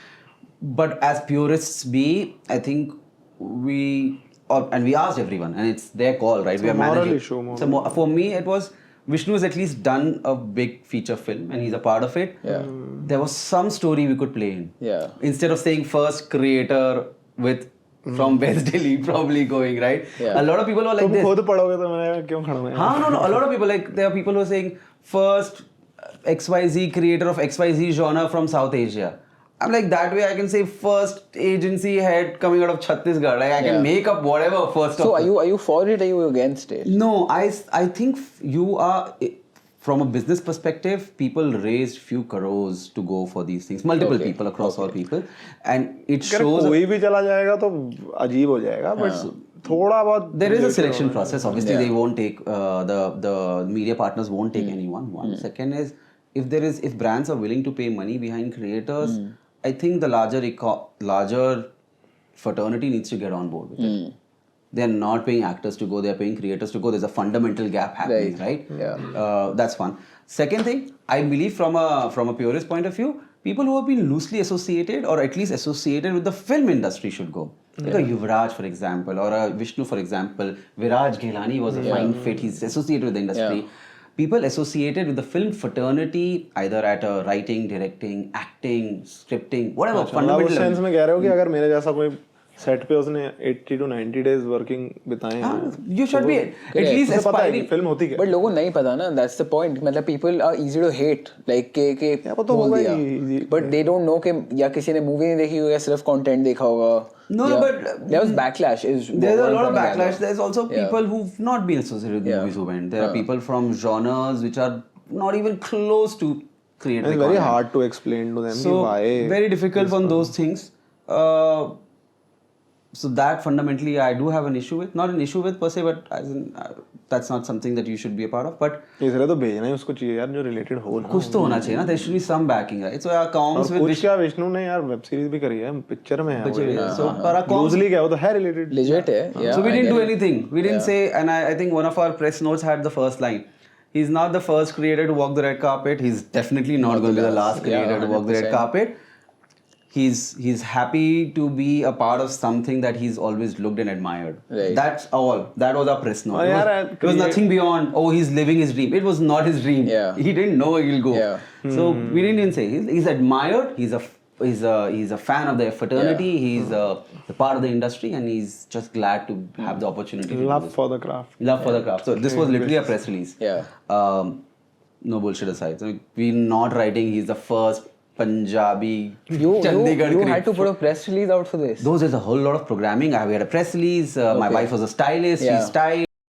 But as purists be, I think and we asked everyone, and it's their call, right? We are moral managing. issue more. So for me, it was Vishnu has at least done a big feature film, and he's a part of it. Yeah. There was some story we could play in. Yeah. Instead of saying first creator with from West Delhi probably going, right? Yeah. A lot of people were like तुम this. खुद पढ़ोगे तो मैंने क्यों खड़ा मैं No. A lot of people, like, there are people who are saying first XYZ creator of XYZ genre from South Asia. I'm like, that way I can say first agency head coming out of Chhattisgarh. Like, I can Yeah. make up whatever first So of. are you for it? Are you against it? No, I think you are. From a business perspective, people raised few crores to go for these things. Multiple Okay. people across all people, and it अगर shows. कोई भी चला जाएगा तो अजीब हो जाएगा but थोड़ा बहुत There is a selection process. Obviously, Yeah. they won't take the media partners won't take anyone. One. Second is if brands are willing to pay money behind creators, I think the larger fraternity needs to get on board with it. They're not paying actors to go; they're paying creators to go. There's a fundamental gap happening, right? Yeah. That's one. Second thing, I believe from a purist point of view, people who have been loosely associated or at least associated with the film industry should go. Like a Yuvraj, for example, or a Vishnu, for example. Viraj Ghelani was a fine fit. He's associated with the industry. Yeah. People associated with the film fraternity, either at a writing, directing, acting, scripting, whatever. अच्छा, आप fundamental उस sense में कह रहे हो कि अगर मेरे जैसा कोई सेट पे उसने 80 to 90 days वर्किंग बिताए हैं You should be at least उसे पता है कि aspiring. फिल्म होती क्या But लोगों को नहीं पता ना, that's the point. मतलब people are easy to hate, like के वो तो बोल होगा दिया. ही, easy. But they don't know कि या किसी ने मूवी नहीं देखी होगी या सिर्फ कंटेंट देखा होगा. No, या- but there was backlash. Is There's a what I'm lot of trying to backlash. gather. There's also Yeah. people who've not been associated with Yeah. movies who went. There are people from genres which are not even close to creative. it's very content. hard to explain to them So कि why very difficult on those things. So that fundamentally I do have an issue with. Not an issue with per se, but as in, that's not something that you should be a part of. But इसलिए तो भेजना ही उसको चाहिए यार जो related हो ना कुछ तो होना चाहिए ना. There should be some backing, right? So our comms और with कुछ क्या विष्णु ने यार वेब सीरीज भी करी है पिक्चर में है So our comms. लूजली क्या वो तो है रिलेटेड Legit है. Yeah. So we I didn't get do it. anything. We didn't say, and I think one of our press notes had the first line. He's not the first creator to walk the red carpet. He's definitely not going to be the last creator to walk the red 100%. carpet. he's happy to be a part of something that he's always looked and admired. Right. That's all. That was our press note. Oh, It was- yeah, it was nothing beyond, oh, he's living his dream. It was not his dream. Yeah. He didn't know he'll go. Yeah. So we didn't even say he's admired. He's a fan of the fraternity. He's a part of the industry, and he's just glad to have the opportunity. to do Love this. for the craft. Love for the craft. So this was literally a press release. Yeah. No bullshit aside. So we're not writing he's the first Punjabi You Chandigarh had cricket. to put a press release out for this. Those is a whole lot of programming. We had a press release. My Okay. wife was a stylist. Yeah. She styled.